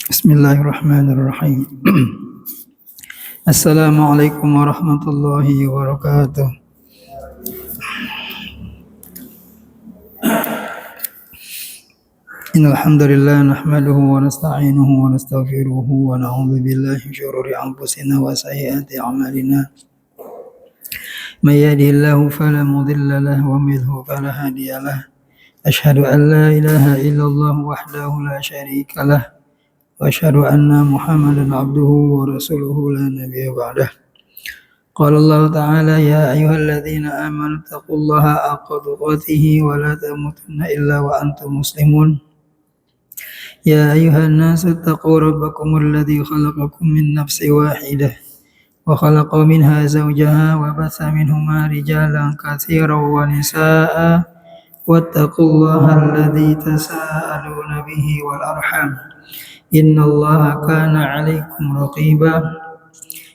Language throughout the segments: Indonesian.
Bismillahirrahmanirrahim. Assalamualaikum warahmatullahi wabarakatuh. Innal hamdalillah nahmaduhu wa nasta'inuhu wa nastaghfiruhu wa na'udzu billahi min shururi anfusina wa sayyiati a'malina. May yahdihillahu fala mudilla lahu wa may yudlil fala hadiya lahu. Asyhadu an la ilaha illallah wahdahu la syarika lahu wa asyhadu anna Muhammadan abduhu wa rasuluhu la nabiyya ba'dah. Qala Allah Ta'ala ya ayyuhalladzina amanu taqullaha haqqa tuqatih wa la tamutunna illa wa antum muslimun. Ya ayyuhan nasu taqu rabbakumul ladzi khalaqakum min nafsin wahidah wa khalaqa minha zawjaha wa batha minhuma rijalan katsiran wa nisaa'a wattaqullaha alladzi tasaaluna bihi wal arham innallaha kana 'alaikum raqiba.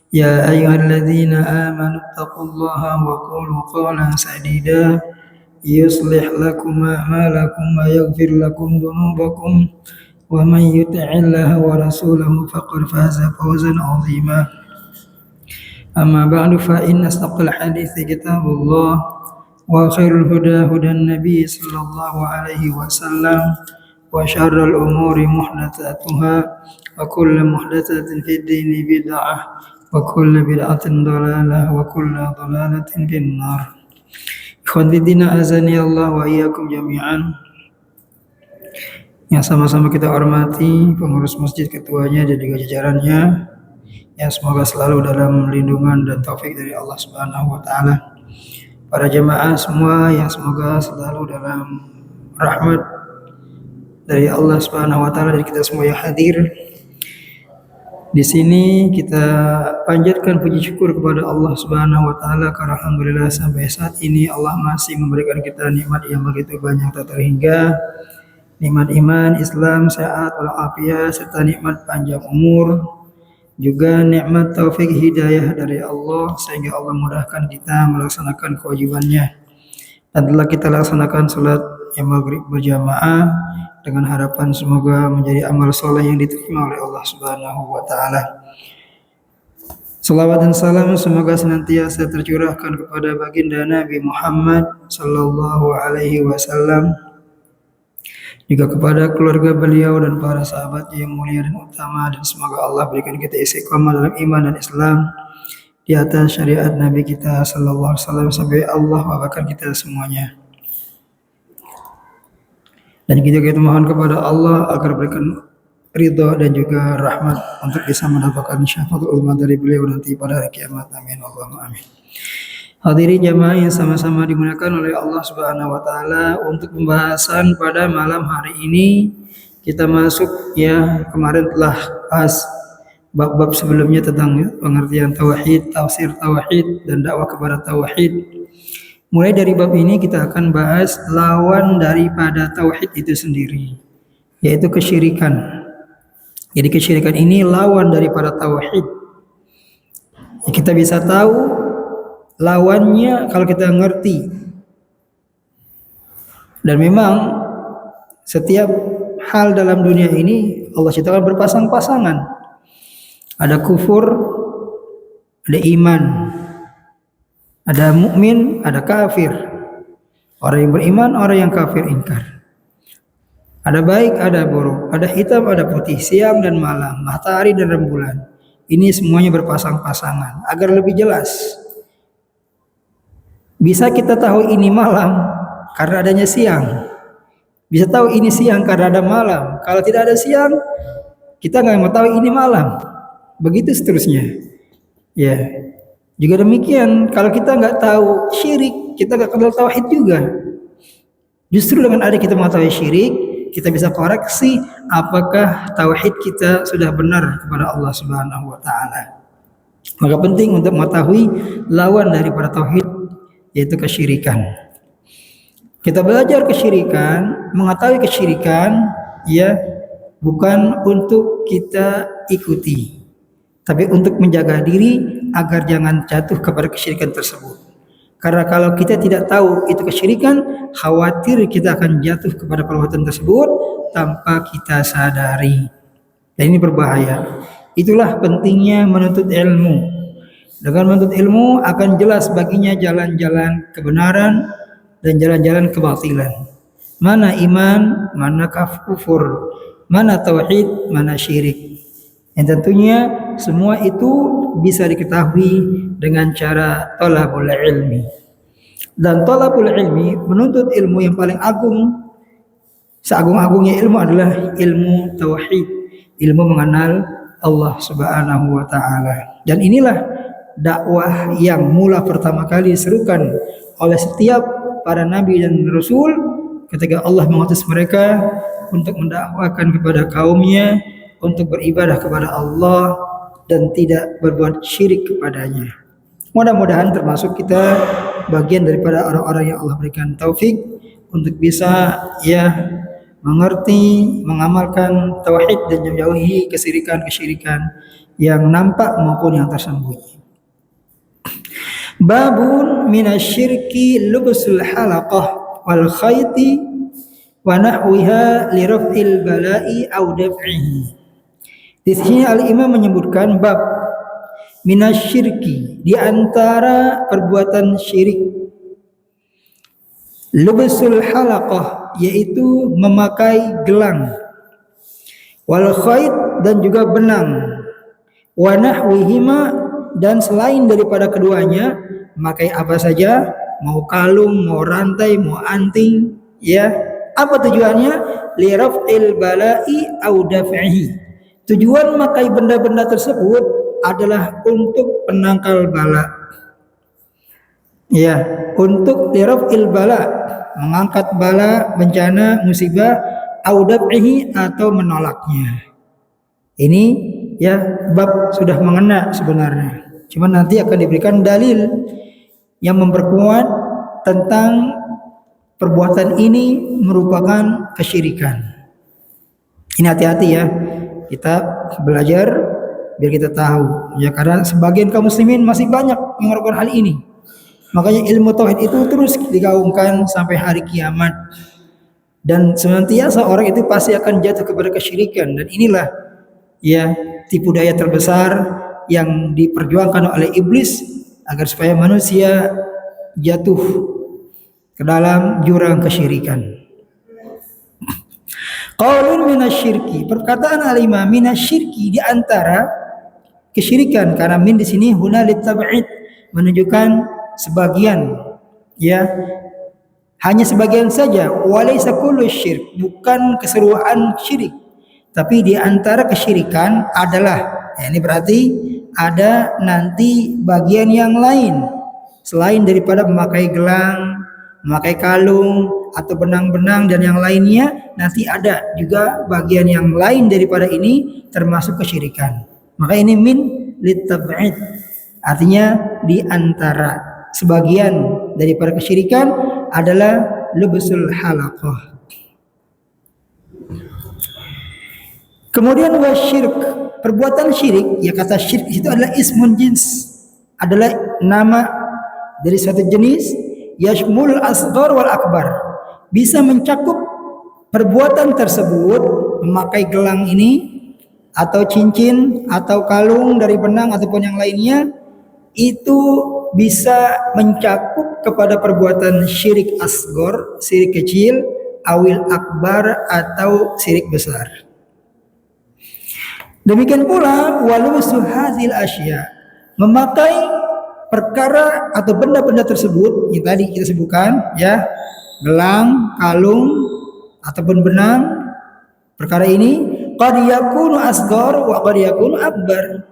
Ya ayyuhalladzina amanu taqullaha wa qulu qawlan sadida yuslih lakum a'malakum wa yaghfir lakum dhunubakum wa man yuti'illaha wa rasulahu faqad faza fawzan 'azima. Amma ba'du fa inna asdaqal hadithi kitabullah wa khairul huda hudan nabiy sallallahu alaihi wasallam wa syarrul umuri muhdatsatuha wa kullu muhdatsatin fid dini bid'ah wa kullu bid'atin dhalalah wa kullu dhalalatin finnar. Ikhwan fillah azani Allah wa iyyakum jami'an. Yang sama-sama kita hormati pengurus masjid, ketuanya dan juga jajarannya, yang semoga selalu dalam lindungan dan taufik dari Allah Subhanahu wa taala. Para jemaah semua yang semoga selalu dalam rahmat dari Allah Subhanahu wa taala, dari kita semua yang hadir. Di sini kita panjatkan puji syukur kepada Allah Subhanahu wa taala karena alhamdulillah sampai saat ini Allah masih memberikan kita nikmat yang begitu banyak tak terhingga. Nikmat iman, Islam, sehat, walafiat, serta nikmat panjang umur, juga nikmat taufik hidayah dari Allah sehingga Allah mudahkan kita melaksanakan kewajibannya. Dan telah kita laksanakan salat yang maghrib berjamaah dengan harapan semoga menjadi amal soleh yang diterima oleh Allah Subhanahu wa taala. Salawat dan salam semoga senantiasa tercurahkan kepada baginda Nabi Muhammad sallallahu alaihi wasallam, juga kepada keluarga beliau dan para sahabat yang mulia dan utama, dan semoga Allah berikan kita istiqamah dalam iman dan Islam di atas syariat Nabi kita sallallahu alaihi wasallam sampai Allah wafaatkan kita semuanya. Dan kita mohon kepada Allah agar berikan ridha dan juga rahmat untuk bisa mendapatkan syafaatul uzma dari beliau nanti pada hari kiamat. Amin Allahumma amin. Hadirin jamaah yang sama-sama dimuliakan oleh Allah Subhanahu wa taala, untuk pembahasan pada malam hari ini kita masuk, ya, kemarin telah bahas bab-bab sebelumnya tentang pengertian tauhid, tafsir tauhid dan dakwah kepada tauhid. Mulai dari bab ini kita akan bahas lawan daripada tauhid itu sendiri, yaitu kesyirikan. Jadi kesyirikan ini lawan daripada tauhid. Ya, kita bisa tahu lawannya kalau kita ngerti. Dan memang setiap hal dalam dunia ini Allah ciptakan berpasang-pasangan. Ada kufur, ada iman, ada mukmin, ada kafir. Orang yang beriman, orang yang kafir ingkar. Ada baik, ada buruk, ada hitam, ada putih, siang dan malam, matahari dan rembulan. Ini semuanya berpasang-pasangan agar lebih jelas. Bisa kita tahu ini malam karena adanya siang. Bisa tahu ini siang karena ada malam. Kalau tidak ada siang, kita nggak mau tahu ini malam. Begitu seterusnya. Ya. Juga demikian, kalau kita nggak tahu syirik, kita nggak kenal tauhid juga. Justru dengan ada kita mengetahui syirik, kita bisa koreksi apakah tauhid kita sudah benar kepada Allah Subhanahu wa taala. Maka penting untuk mengetahui lawan daripada tauhid, yaitu kesyirikan. Kita belajar kesyirikan, mengetahui kesyirikan, ya, bukan untuk kita ikuti, tapi untuk menjaga diri agar jangan jatuh kepada kesyirikan tersebut. Karena kalau kita tidak tahu itu kesyirikan, khawatir kita akan jatuh kepada perbuatan tersebut tanpa kita sadari. Dan ini berbahaya. Itulah pentingnya menuntut ilmu. Dengan menuntut ilmu akan jelas baginya jalan-jalan kebenaran dan jalan-jalan kebatilan. Mana iman, mana kufur, mana tauhid, mana syirik. Yang tentunya semua itu bisa diketahui dengan cara thalabul ilmi. Dan thalabul ilmi, menuntut ilmu yang paling agung, seagung-agungnya ilmu adalah ilmu tauhid, ilmu mengenal Allah Subhanahu wa taala. Dan inilah dakwah yang mula pertama kali diserukan oleh setiap para nabi dan rasul ketika Allah mengutus mereka untuk mendakwakan kepada kaumnya untuk beribadah kepada Allah dan tidak berbuat syirik kepadanya. Mudah-mudahan termasuk kita bagian daripada orang-orang yang Allah berikan taufik untuk bisa mengerti, mengamalkan tauhid dan menjauhi kesyirikan-kesyirikan yang nampak maupun yang tersembunyi. Babun minasyirki lubsul halaqah wal khayti wa nahwiha li raf'il bala'i aw daf'ihi. Di sini Al-Imam menyebutkan bab minasyirki, di antara perbuatan syirik. Lubsul halaqah, yaitu memakai gelang, wal khayt, dan juga benang, wa nahwihima, dan selain daripada keduanya, memakai apa saja, mau kalung, mau rantai, mau anting, apa tujuannya? Li raf'il bala'i au daf'ihi. Tujuan memakai benda-benda tersebut adalah untuk penangkal bala. Untuk li raf'il bala, mengangkat bala, bencana, musibah, au daf'ihi, atau menolaknya. Ini bab sudah mengena sebenarnya. Cuma nanti akan diberikan dalil yang memperkuat tentang perbuatan ini merupakan kesyirikan. Ini hati-hati ya, kita belajar biar kita tahu. Karena sebagian kaum muslimin masih banyak yang melakukan hal ini. Makanya ilmu tauhid itu terus digaungkan sampai hari kiamat. Dan senantiasa orang itu pasti akan jatuh kepada kesyirikan. Dan inilah tipu daya terbesar yang diperjuangkan oleh iblis agar supaya manusia jatuh ke dalam jurang kesyirikan. Qaulun minasyirki, perkataan al-imam minasyirki, di antara kesyirikan, karena min di sini huna litab'id, menunjukkan sebagian, hanya sebagian saja, walaysa kullu syirk, bukan keseluruhan syirik. Tapi di antara kesyirikan adalah, ini berarti ada nanti bagian yang lain selain daripada memakai gelang, memakai kalung atau benang-benang dan yang lainnya. Nanti ada juga bagian yang lain daripada ini termasuk kesyirikan. Maka ini min litab'id, artinya di antara sebagian daripada kesyirikan adalah lubsul halaqah. Kemudian wasyirk, perbuatan syirik, kata syirik itu adalah ismun jins, adalah nama dari suatu jenis, yashmul asghar wal akbar, bisa mencakup perbuatan tersebut, memakai gelang ini atau cincin atau kalung dari benang ataupun yang lainnya, itu bisa mencakup kepada perbuatan syirik asghar, syirik kecil, awil akbar, atau syirik besar. Demikian pula walusu hadzil asya, memakai perkara atau benda-benda tersebut yang tadi kita sebutkan, gelang, kalung ataupun benang, perkara ini qad yakunu asghar wa qad yakunu akbar.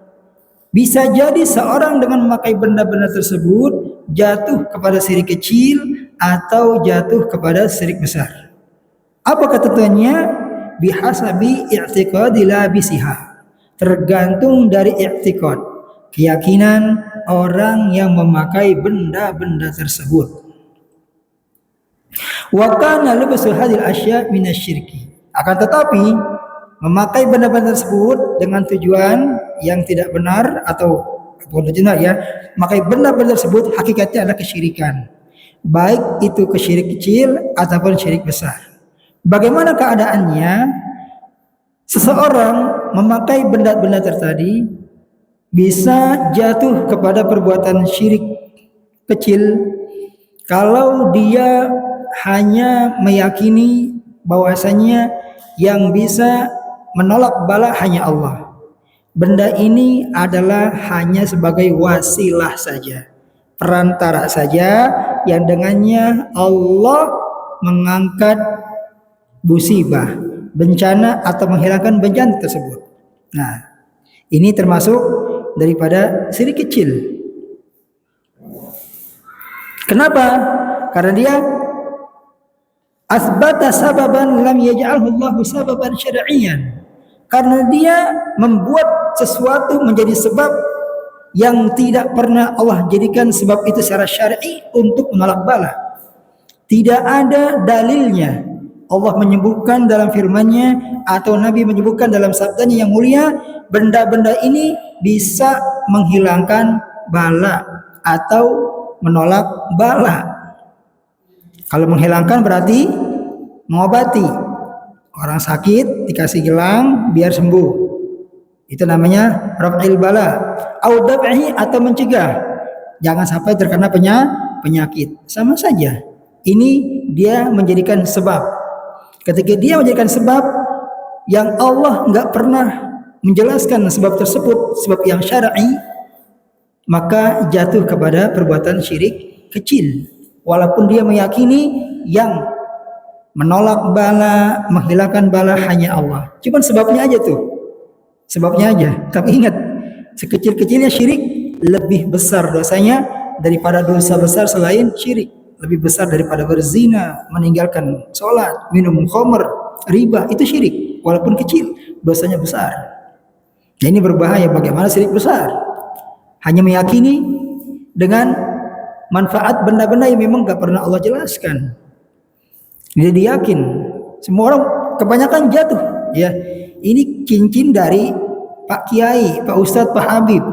Bisa jadi seorang dengan memakai benda-benda tersebut jatuh kepada syirik kecil atau jatuh kepada syirik besar. Apa ketentuannya? Bihasabi i'tiqadi labisiha, tergantung dari i'tiqad, keyakinan orang yang memakai benda-benda tersebut. Wa kana lubsu hadhil asya' minasyirki, akan tetapi memakai benda-benda tersebut dengan tujuan yang tidak benar atau benar ya. Maka benda-benda tersebut hakikatnya adalah kesyirikan. Baik itu kesyirik kecil ataupun syirik besar. Bagaimana keadaannya? Seseorang memakai benda-benda tadi bisa jatuh kepada perbuatan syirik kecil kalau dia hanya meyakini bahwasanya yang bisa menolak bala hanya Allah. Benda ini adalah hanya sebagai wasilah saja, perantara saja yang dengannya Allah mengangkat musibah, bencana atau menghilangkan bencana tersebut. Nah, ini termasuk daripada syirik kecil. Kenapa? Karena dia asbata sababan lam yaj'alhu Allahu sababan syar'iyyan. Karena dia membuat sesuatu menjadi sebab yang tidak pernah Allah jadikan sebab itu secara syar'i untuk menolak bala. Tidak ada dalilnya. Allah menyebutkan dalam firman-Nya atau Nabi menyebutkan dalam sabdanya yang mulia, benda-benda ini bisa menghilangkan bala atau menolak bala. Kalau menghilangkan berarti mengobati. Orang sakit dikasih gelang biar sembuh. Itu namanya raf'il bala. Au daf'i atau mencegah. Jangan sampai terkena penyakit. Sama saja. Ini dia menjadikan sebab. Ketika dia menjadikan sebab yang Allah enggak pernah menjelaskan sebab tersebut, sebab yang syar'i, maka jatuh kepada perbuatan syirik kecil. Walaupun dia meyakini yang menolak bala, menghilangkan bala hanya Allah. Cuman sebabnya aja tuh. Sebabnya aja. Tapi ingat, sekecil-kecilnya syirik lebih besar dosanya daripada dosa besar selain syirik. Lebih besar daripada berzina, meninggalkan sholat, minum khamr, riba, itu syirik. Walaupun kecil, dosanya besar. Nah, ini berbahaya. Bagaimana syirik besar? Hanya meyakini dengan manfaat benda-benda yang memang gak pernah Allah jelaskan. Jadi yakin, semua orang kebanyakan jatuh. Ya, ini cincin dari Pak Kiai, Pak Ustadz, Pak Habib.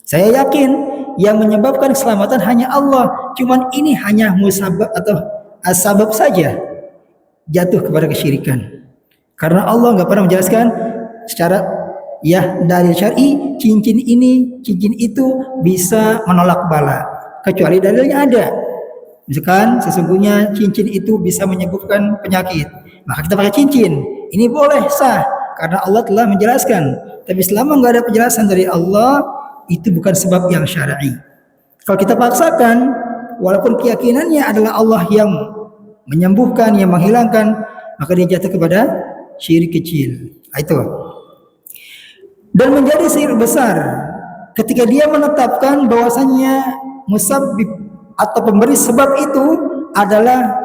Saya yakin yang menyebabkan keselamatan hanya Allah. Cuman ini hanya musabab atau asbab saja jatuh kepada kesyirikan. Karena Allah nggak pernah menjelaskan secara ya dalil syar'i cincin ini, cincin itu bisa menolak bala. Kecuali dalilnya ada. Misalkan sesungguhnya cincin itu bisa menyembuhkan penyakit, maka kita pakai cincin. Ini boleh sah karena Allah telah menjelaskan. Tapi selama nggak ada penjelasan dari Allah, itu bukan sebab yang syar'i. Kalau kita paksakan, walaupun keyakinannya adalah Allah yang menyembuhkan, yang menghilangkan, maka dia jatuh kepada syirik kecil. Itu. Dan menjadi syirik besar ketika dia menetapkan bahwasanya musabbib atau pemberi sebab itu adalah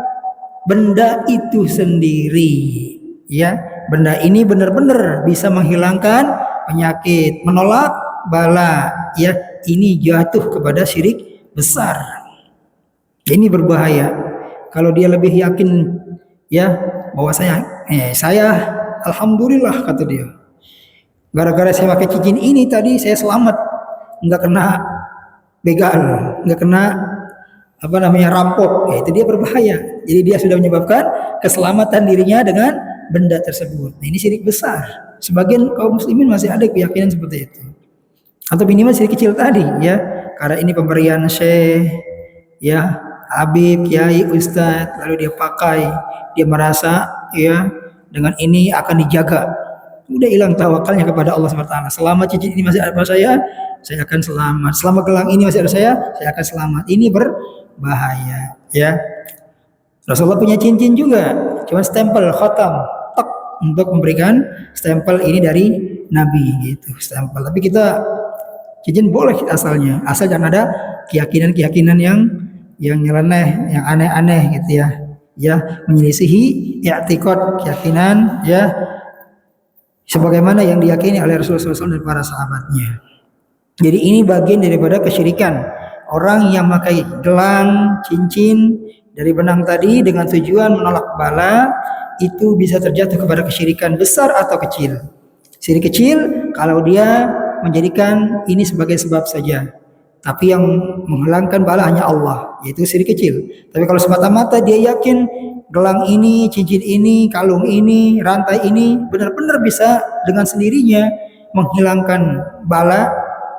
benda itu sendiri. Ya, benda ini benar-benar bisa menghilangkan penyakit, menolak bala. Ya, ini jatuh kepada syirik besar. Ini berbahaya. Kalau dia lebih yakin ya bahwasanya saya alhamdulillah kata dia. Gara-gara saya pakai cincin ini tadi saya selamat, enggak kena begal, enggak kena rampok. Itu dia berbahaya. Jadi dia sudah menyebabkan keselamatan dirinya dengan benda tersebut. Nah, ini syirik besar. Sebagian kaum muslimin masih ada keyakinan seperti itu. Atau minimal syirik kecil tadi ya. Karena ini pemberian syekh ya, habib, kiai, ustadz, lalu dia pakai, dia merasa ya dengan ini akan dijaga. Udah hilang tawakalnya kepada Allah SWT. Selama cincin ini masih ada pada saya akan selamat. Selama gelang ini masih ada saya akan selamat. Ini berbahaya ya. Rasulullah punya cincin juga, cuma stempel khatam tek untuk memberikan stempel ini dari Nabi gitu, stempel. Tapi kita cincin boleh asalnya, asal jangan ada keyakinan-keyakinan yang nyeleneh, yang aneh-aneh gitu ya. Ya, menyelisihi i'tiqad, keyakinan ya sebagaimana yang diyakini oleh Rasulullah SAW dan para sahabatnya. Jadi ini bagian daripada kesyirikan. Orang yang memakai gelang, cincin dari benang tadi dengan tujuan menolak bala, itu bisa terjatuh kepada kesyirikan besar atau kecil. Syirik kecil kalau dia menjadikan ini sebagai sebab saja. Tapi yang menghilangkan bala hanya Allah, yaitu syirik kecil. Tapi kalau semata-mata dia yakin gelang ini, cincin ini, kalung ini, rantai ini benar-benar bisa dengan sendirinya menghilangkan bala,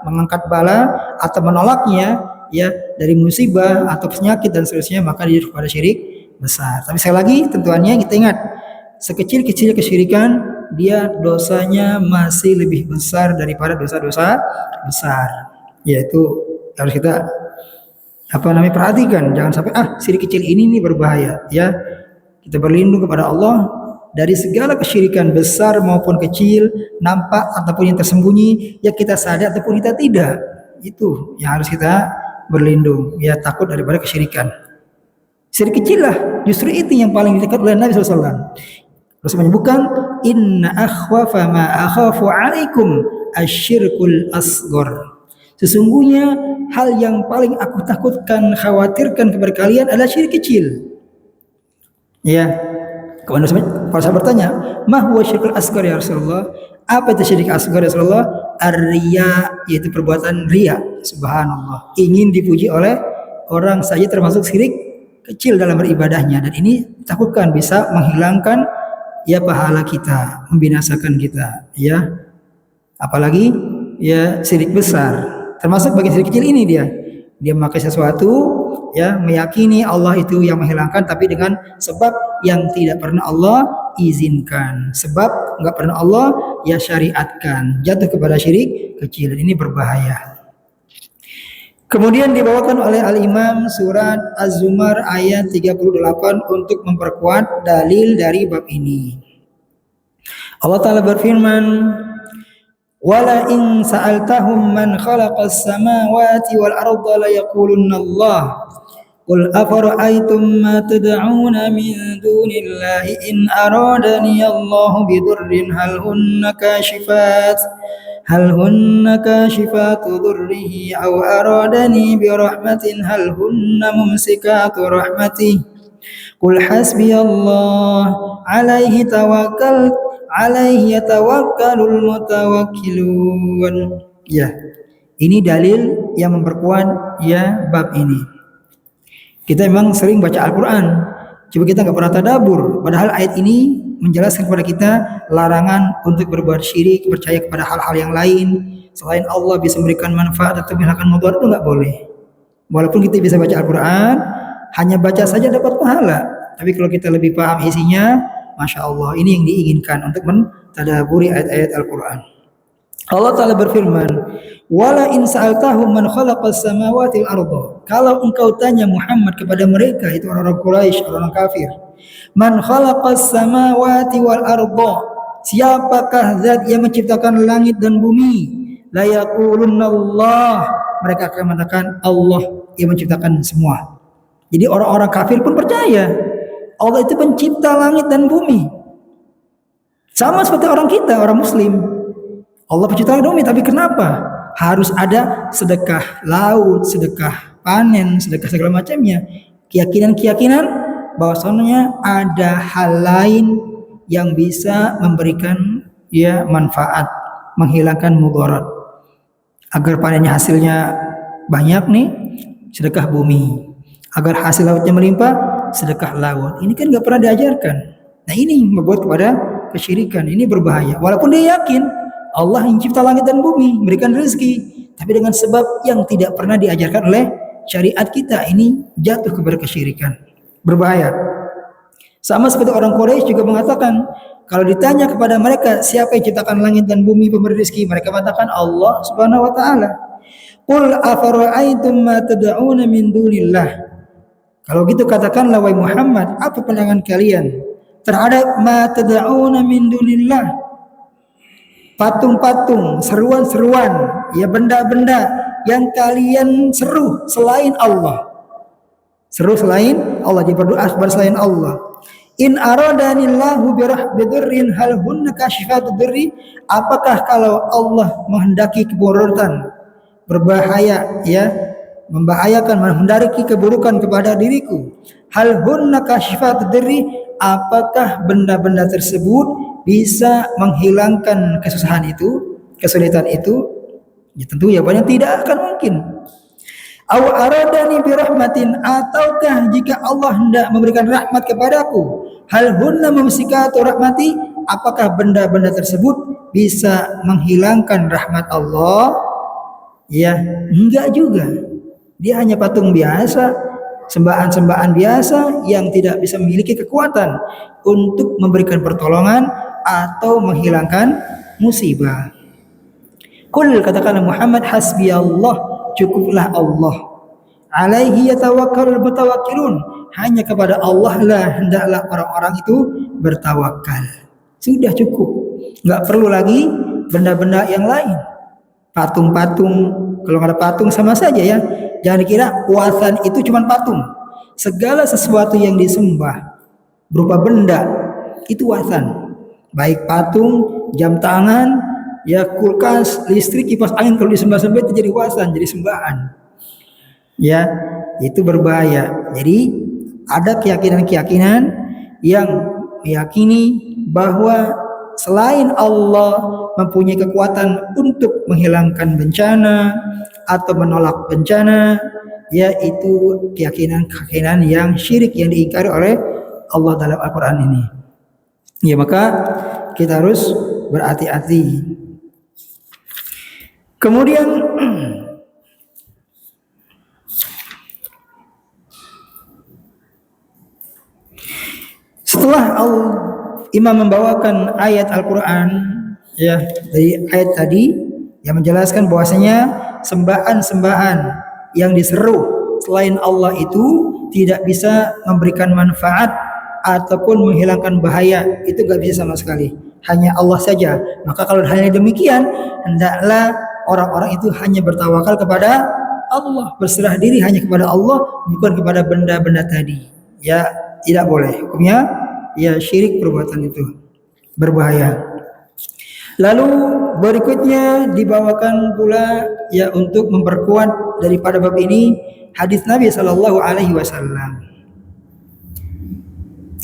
mengangkat bala atau menolaknya ya dari musibah atau penyakit dan seterusnya, maka dia kepada syirik besar. Tapi sekali lagi tentuannya kita ingat, sekecil-kecil kesyirikan dia dosanya masih lebih besar daripada dosa-dosa besar. Yaitu harus kita perhatikan, jangan sampai syirik kecil ini nih berbahaya ya. Kita berlindung kepada Allah dari segala kesyirikan besar maupun kecil, nampak ataupun yang tersembunyi, ya kita sadar ataupun kita tidak. Itu yang harus kita berlindung, ya takut daripada kesyirikan. Syirik kecil lah, justru itu yang paling dekat oleh Nabi SAW. Rasul menyebutkan, inna akhwafa ma akhafu alaikum asyirkul asghar. Sesungguhnya hal yang paling aku takutkan, khawatirkan kepada kalian adalah syirik kecil. Ya, kalau saya bertanya, ma huwa syirkul asghar ya Rasulullah? Apa itu syirik asghar ya Rasulullah? Ar-riya, yaitu perbuatan riya. Subhanallah, ingin dipuji oleh orang saja termasuk syirik kecil dalam beribadahnya, dan ini takutkan bisa menghilangkan ya pahala kita, membinasakan kita, ya. Apalagi ya syirik besar. Termasuk bagian syirik kecil ini dia memakai sesuatu ya, meyakini Allah itu yang menghilangkan tapi dengan sebab yang tidak pernah Allah izinkan, sebab nggak pernah Allah ya syariatkan, jatuh kepada syirik kecil. Ini berbahaya. Kemudian dibawakan oleh Al-Imam surat Az-Zumar ayat 38 untuk memperkuat dalil dari bab ini. Allah Ta'ala berfirman, wala in sa'altahum man khalaqas samawati wal arda la yaqulunna Allah qul afara'aytum ma tad'una min dunillahi in aradani Allahu bidurrin hal hunna kashifatu dhurrihi aw aradani bi rahmatin hal hunna mumsikatu rahmatihi qul hasbiyallah alaihi yatawakkalul mutawakkilun. Ya, ini dalil yang memperkuat ya bab ini. Kita memang sering baca Al-Quran, coba kita nggak pernah tadabbur. Padahal ayat ini menjelaskan kepada kita larangan untuk berbuat syirik, percaya kepada hal-hal yang lain selain Allah bisa memberikan manfaat atau menghilangkan mudarat, itu nggak boleh. Walaupun kita bisa baca Al-Quran, hanya baca saja dapat pahala. Tapi kalau kita lebih paham isinya, Masya Allah, ini yang diinginkan untuk mentadaburi ayat-ayat Al-Quran. Allah Ta'ala berfirman, wala in sa'altahum man khalaqas samawati wal arda. Kalau engkau tanya Muhammad kepada mereka, itu orang-orang Quraisy, orang kafir, man khalaqas samawati wal arda, siapakah zat yang menciptakan langit dan bumi? La yaqulunna Allah, mereka akan mengatakan Allah yang menciptakan semua. Jadi orang-orang kafir pun percaya Allah itu pencipta langit dan bumi. Sama seperti orang kita, orang muslim. Allah pencipta langit dan bumi, tapi kenapa harus ada sedekah laut, sedekah panen, sedekah segala macamnya? Keyakinan bahwasanya ada hal lain yang bisa memberikan ya manfaat, menghilangkan mudarat. Agar panennya hasilnya banyak nih, sedekah bumi. Agar hasil lautnya melimpah, sedekah laut. Ini kan nggak pernah diajarkan. Nah, ini membuat kepada kesyirikan. Ini berbahaya. Walaupun dia yakin Allah yang cipta langit dan bumi, memberikan rezeki, tapi dengan sebab yang tidak pernah diajarkan oleh syariat kita, ini jatuh kepada kesyirikan. Berbahaya. Sama seperti orang Quraisy juga mengatakan, kalau ditanya kepada mereka siapa yang ciptakan langit dan bumi, pemberi rezeki, mereka mengatakan Allah Subhanahu wa taala. Qul afara'aytum ma tad'una min dunillah. Kalau gitu katakanlah wahai Muhammad, apa pandangan kalian terhadap ma tad'una min dunillah? Patung-patung, seruan-seruan, ya benda-benda yang kalian seru selain Allah. Seru selain Allah, jadi berdoa kepada selain Allah. In aradanillahu bidurrin hal hunna kashifatu durri? Apakah kalau Allah menghendaki keburukan, berbahaya ya, membahayakan, menghendaki keburukan kepada diriku, hal hunna kashifatu durri? Apakah benda-benda tersebut bisa menghilangkan kesusahan itu, kesulitan itu? Ya tentu jawabannya tidak akan mungkin. Aw aradani birahmatin, ataukah jika Allah hendak memberikan rahmat kepadaku, hal hunna mumsikatu rahmati, apakah benda-benda tersebut bisa menghilangkan rahmat Allah? Ya, enggak juga. Dia hanya patung biasa, sembahan-sembahan biasa yang tidak bisa memiliki kekuatan untuk memberikan pertolongan atau menghilangkan musibah. Qul, katakanlah Muhammad, hasbi Allah, cukuplah Allah. Alaihi yatawakkalul mutawakkilun, hanya kepada Allah lah hendaklah orang-orang itu bertawakal. Sudah cukup, nggak perlu lagi benda-benda yang lain. Patung-patung, kalau ada patung sama saja ya. Jangan dikira wasan itu cuma patung. Segala sesuatu yang disembah berupa benda itu wasan. Baik patung, jam tangan, ya kulkas, listrik, kipas angin, kalau disembah-sembah itu jadi wasan, jadi sembahan. Ya, itu berbahaya. Jadi ada keyakinan-keyakinan yang meyakini bahwa selain Allah mempunyai kekuatan untuk menghilangkan bencana atau menolak bencana, yaitu keyakinan-keyakinan yang syirik yang diingkari oleh Allah dalam Al-Quran ini. Ya, maka kita harus berhati-hati. Kemudian setelah Imam membawakan ayat Al-Quran, ya, dari ayat tadi yang menjelaskan bahwasanya sembahan-sembahan yang diseru selain Allah itu tidak bisa memberikan manfaat ataupun menghilangkan bahaya, itu gak bisa sama sekali, hanya Allah saja. Maka kalau halnya demikian, hendaklah orang-orang itu hanya bertawakal kepada Allah, berserah diri hanya kepada Allah, bukan kepada benda-benda tadi. Ya, tidak boleh. Hukumnya ya syirik perbuatan itu, berbahaya. Lalu berikutnya dibawakan pula ya untuk memperkuat daripada bab ini hadis Nabi Shallallahu Alaihi Wasallam.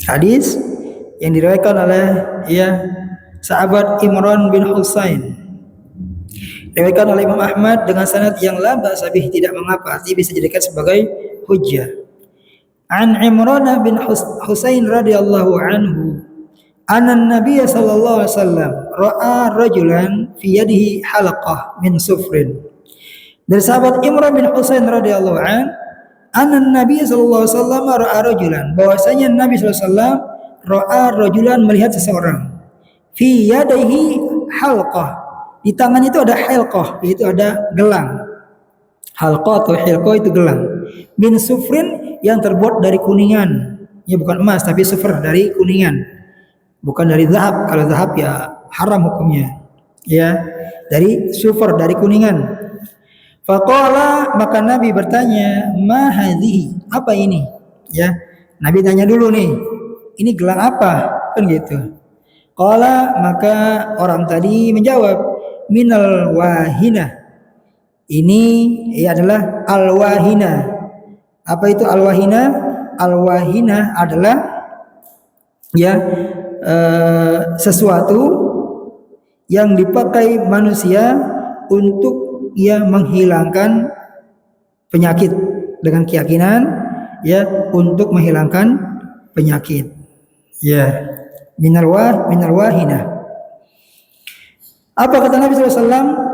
Hadis yang diriwayatkan oleh ya sahabat Imran bin Husain, diriwayatkan oleh Imam Ahmad dengan sanad yang la ba'sa bih, tidak mengapa, artinya bisa dijadikan sebagai hujjah. An Imran bin Husain radhiyallahu anhu, anna Nabiy sallallahu alaihi wasallam ra'a rajulan fi yadihi halaqah min sufrin. Dari sahabat Imran bin Husain radhiyallahu an, anna Nabiy sallallahu alaihi wasallam ra'a rajulan, bahwasanya Nabi sallallahu alaihi wasallam ra'a rajulan, melihat seseorang, fi yadihi halqah, di tangan itu ada halqah, yaitu ada gelang. Halqah atau hilqah itu gelang. Min sufrin, yang terbuat dari kuningan. Ya bukan emas tapi sufr, dari kuningan. Bukan dari zahab. Kalau zahab ya haram hukumnya. Ya, dari sufr, dari kuningan. Faqala, maka Nabi bertanya, ma hadhihi, apa ini? Ya, Nabi tanya dulu nih, ini gelang apa? Kan gitu. Qala, maka orang tadi menjawab, minal wahina. Ini adalah al-wahina. Apa itu al-wahina? Al-wahina adalah ya sesuatu yang dipakai manusia untuk ya menghilangkan penyakit, dengan keyakinan ya untuk menghilangkan penyakit. Ya, minal wahina. Apa kata Nabi SAW?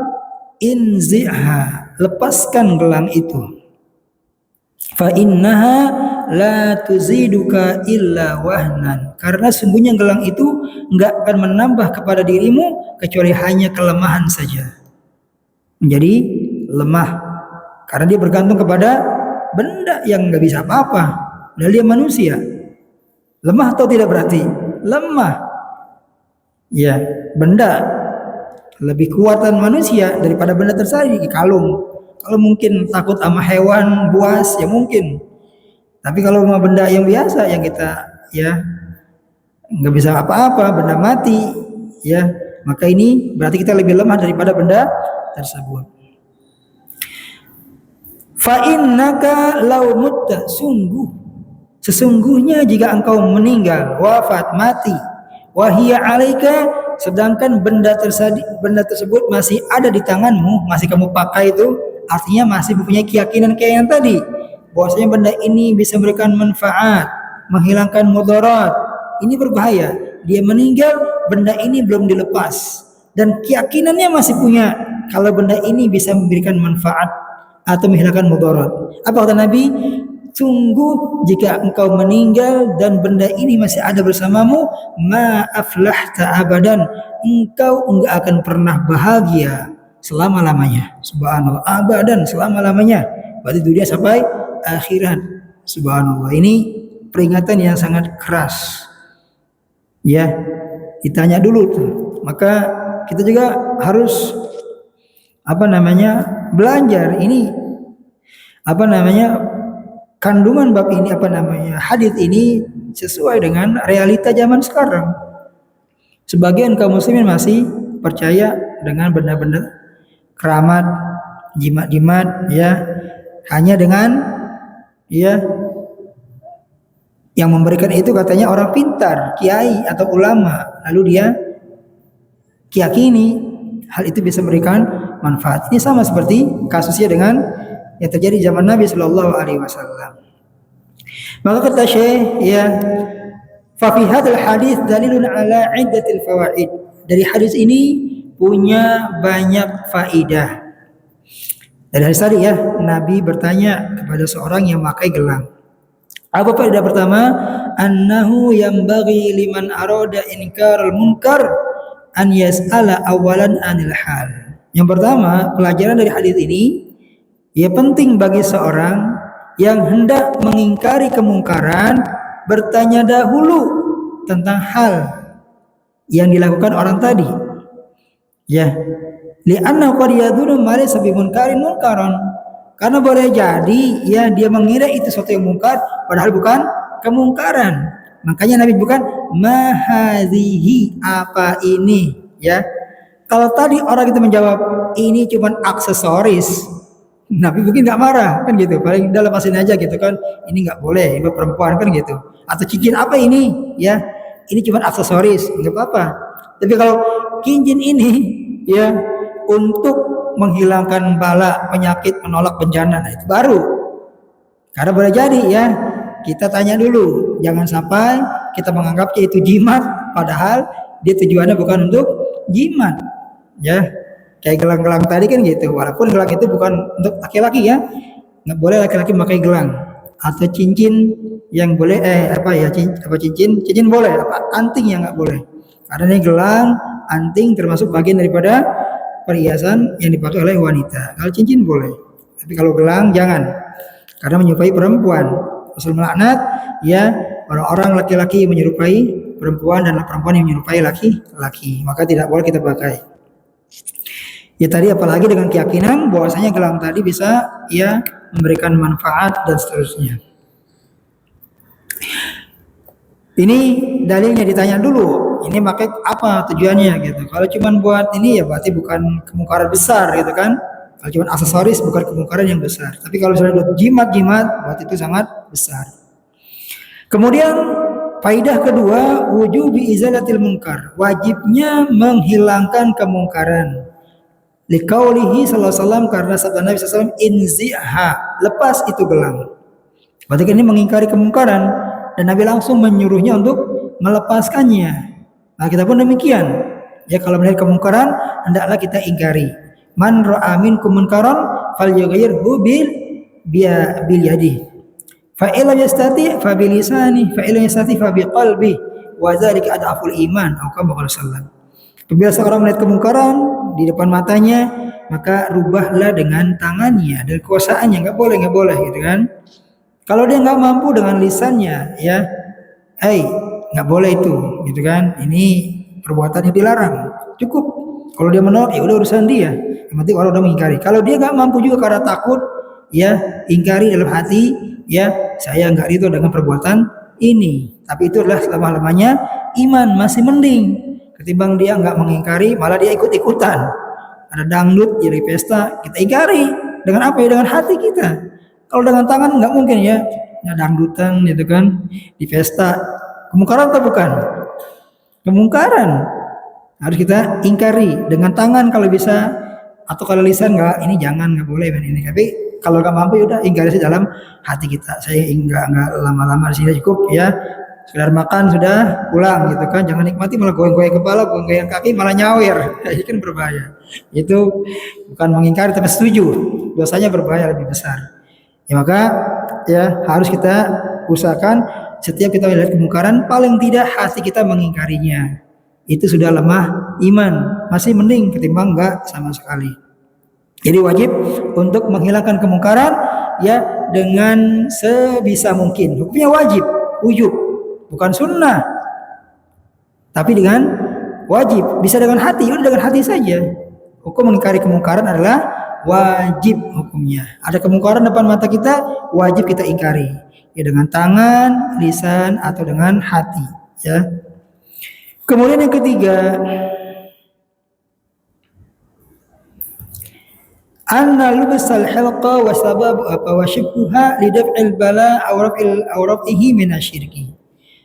Inzi'ha, lepaskan gelang itu. Fa innaha la tuziduka illa wahnan, karena sungguhnya gelang itu enggak akan menambah kepada dirimu kecuali hanya kelemahan saja. Menjadi lemah karena dia bergantung kepada benda yang enggak bisa apa-apa. Dan dia manusia. Lemah atau tidak berarti? Lemah. Ya, benda lebih kuatan manusia daripada benda tersebut. Kalung. Kalau mungkin takut sama hewan buas ya mungkin. Tapi kalau sama benda yang biasa yang kita ya nggak bisa apa-apa, benda mati ya, maka ini berarti kita lebih lemah daripada benda tersebut. Fa innaka law mutta, sesungguhnya jika engkau meninggal, wafat, mati, Wahia alaika, sedangkan benda tersebut masih ada di tanganmu, masih kamu pakai itu, artinya masih mempunyai keyakinan kayak yang tadi, bahwasanya benda ini bisa memberikan manfaat, menghilangkan mudarat. Ini berbahaya. Dia meninggal, benda ini belum dilepas, dan keyakinannya masih punya kalau benda ini bisa memberikan manfaat atau menghilangkan mudarat. Apa kata Nabi? Sungguh jika engkau meninggal dan benda ini masih ada bersamamu, ma aflahta abadan, engkau enggak akan pernah bahagia selama-lamanya. Subhanallah, abadan, selama-lamanya. Berarti dunia sampai akhirat. Subhanallah, ini peringatan yang sangat keras. Ya, ditanya dulu tuh. Maka kita juga harus belajar ini kandungan bab ini hadis ini sesuai dengan realita zaman sekarang. Sebagian kaum muslimin masih percaya dengan benda-benda keramat, jimat-jimat, ya, hanya dengan ya yang memberikan itu katanya orang pintar, kiai atau ulama, lalu dia yakini hal itu bisa memberikan manfaat. Ini sama seperti kasusnya dengan yang terjadi zaman Nabi Shallallahu Alaihi Wasallam. Maka kata Syekh, ya, fa fi hadzal hadits dalilun ala iddatil fawaid. Dari hadis ini punya banyak faidah. Dari hadis tadi, ya, Nabi bertanya kepada seorang yang memakai gelang. Apa faedah pertama? Annahu yambaghi liman arada inkarul munkar an yas'ala awalan anil hal. Yang pertama, pelajaran dari hadis ini, ya, penting bagi seorang yang hendak mengingkari kemungkaran bertanya dahulu tentang hal yang dilakukan orang tadi. Ya, li'anna qad yadhunnu ma laysa bimunkarin munkaran. Karena boleh jadi, ya, dia mengira itu sesuatu yang mungkar padahal bukan kemungkaran. Makanya Nabi bukan mahadhihi, apa ini, ya. Kalau tadi orang itu menjawab ini cuma aksesoris, Nabi mungkin nggak marah, kan gitu. Paling dalam asin aja gitu kan, ini nggak boleh, itu perempuan, kan gitu. Atau cincin apa ini, ya, ini cuma aksesoris, nggak apa-apa. Tapi kalau cincin ini, ya, untuk menghilangkan bala, penyakit, menolak bencana, nah itu baru. Karena boleh jadi, ya, kita tanya dulu, jangan sampai kita menganggapnya itu jimat, padahal dia tujuannya bukan untuk jimat, ya. Kayak gelang-gelang tadi kan gitu, walaupun gelang itu bukan untuk laki-laki, ya, nggak boleh laki-laki memakai gelang. Atau cincin yang boleh cincin boleh, anting yang nggak boleh. Karena ini gelang, anting termasuk bagian daripada perhiasan yang dipakai oleh wanita. Kalau cincin boleh, tapi kalau gelang jangan, karena menyerupai perempuan. Rasul melaknat, ya, orang-orang laki-laki yang menyerupai perempuan dan perempuan yang menyerupai laki-laki, maka tidak boleh kita pakai. Ya tadi, apalagi dengan keyakinan bahwasanya gelang tadi bisa, ya, memberikan manfaat dan seterusnya. Ini dalilnya ditanya dulu. Ini pakai apa tujuannya gitu. Kalau cuma buat ini, ya berarti bukan kemungkaran besar gitu kan. Kalau cuma aksesoris bukan kemungkaran yang besar. Tapi kalau misalnya buat jimat-jimat, berarti itu sangat besar. Kemudian faidah kedua, wujubi izalatil munkar, wajibnya menghilangkan kemungkaran. Liqaulihi sallallahu alaihi wasallam, karena sabda Nabi sallallahu alaihi wasallam, inziha, lepas itu gelang. Berarti ini mengingkari kemungkaran, dan Nabi langsung menyuruhnya untuk melepaskannya. Nah, kita pun demikian. Ya, kalau melihat kemungkaran, hendaklah kita ingkari. Man ra'a minkum munkaran falyughayyirhu bil yadihi. Fa illam yastati fa bi lisani, fa illam yastati fa bi qalbi, wa dzalika ad'aful iman, atau kama qala sallallahu. Apabila seorang melihat kemungkaran di depan matanya, maka rubahlah dengan tangannya, dan kekuasaannya, nggak boleh gitu kan. Kalau dia nggak mampu dengan lisannya, ya, nggak boleh itu, gitu kan. Ini perbuatan yang dilarang. Cukup kalau dia menolak, ya udah urusan dia. Yang penting orang udah mengingkari. Kalau dia nggak mampu juga karena takut, ya, ingkari dalam hati, ya, saya nggak ridho dengan perbuatan ini. Tapi itu adalah selama-lamanya iman, masih mending ketimbang dia nggak mengingkari, malah dia ikut-ikutan. Ada dangdut jadi pesta, kita ingkari dengan apa, ya, dengan hati kita. Kalau dengan tangan nggak mungkin, ya, dangdutan gitu kan di pesta, kemungkaran atau bukan? Kemungkaran harus kita ingkari dengan tangan kalau bisa, atau kalau lisan ini jangan, nggak boleh ini. Tapi kalau nggak mampu udah ingkari saja dalam hati kita. Saya nggak lama-lama di sini cukup ya. Sekedar makan sudah pulang gitu kan, jangan nikmati malah goyang-goyang kepala, goyang kaki, malah nyawer. Itu kan berbahaya. Itu bukan mengingkari tapi setuju, dosanya berbahaya lebih besar. Ya maka ya harus kita usahakan setiap kita melihat kemungkaran paling tidak hati kita mengingkarinya. Itu sudah lemah iman, masih mending ketimbang enggak sama sekali. Jadi wajib untuk menghilangkan kemungkaran ya dengan sebisa mungkin. Hukumnya wajib, wujub, bukan sunnah. Tapi dengan wajib, bisa dengan hati, udah dengan hati saja. Hukum mengingkari kemungkaran adalah wajib hukumnya. Ada kemungkaran depan mata kita, wajib kita ingkari. Ya dengan tangan, lisan atau dengan hati, ya. Kemudian yang ketiga, anna lubsal halqa wa sababu wa shibhuha li daf'il bala aw raf'ihi minasyirki.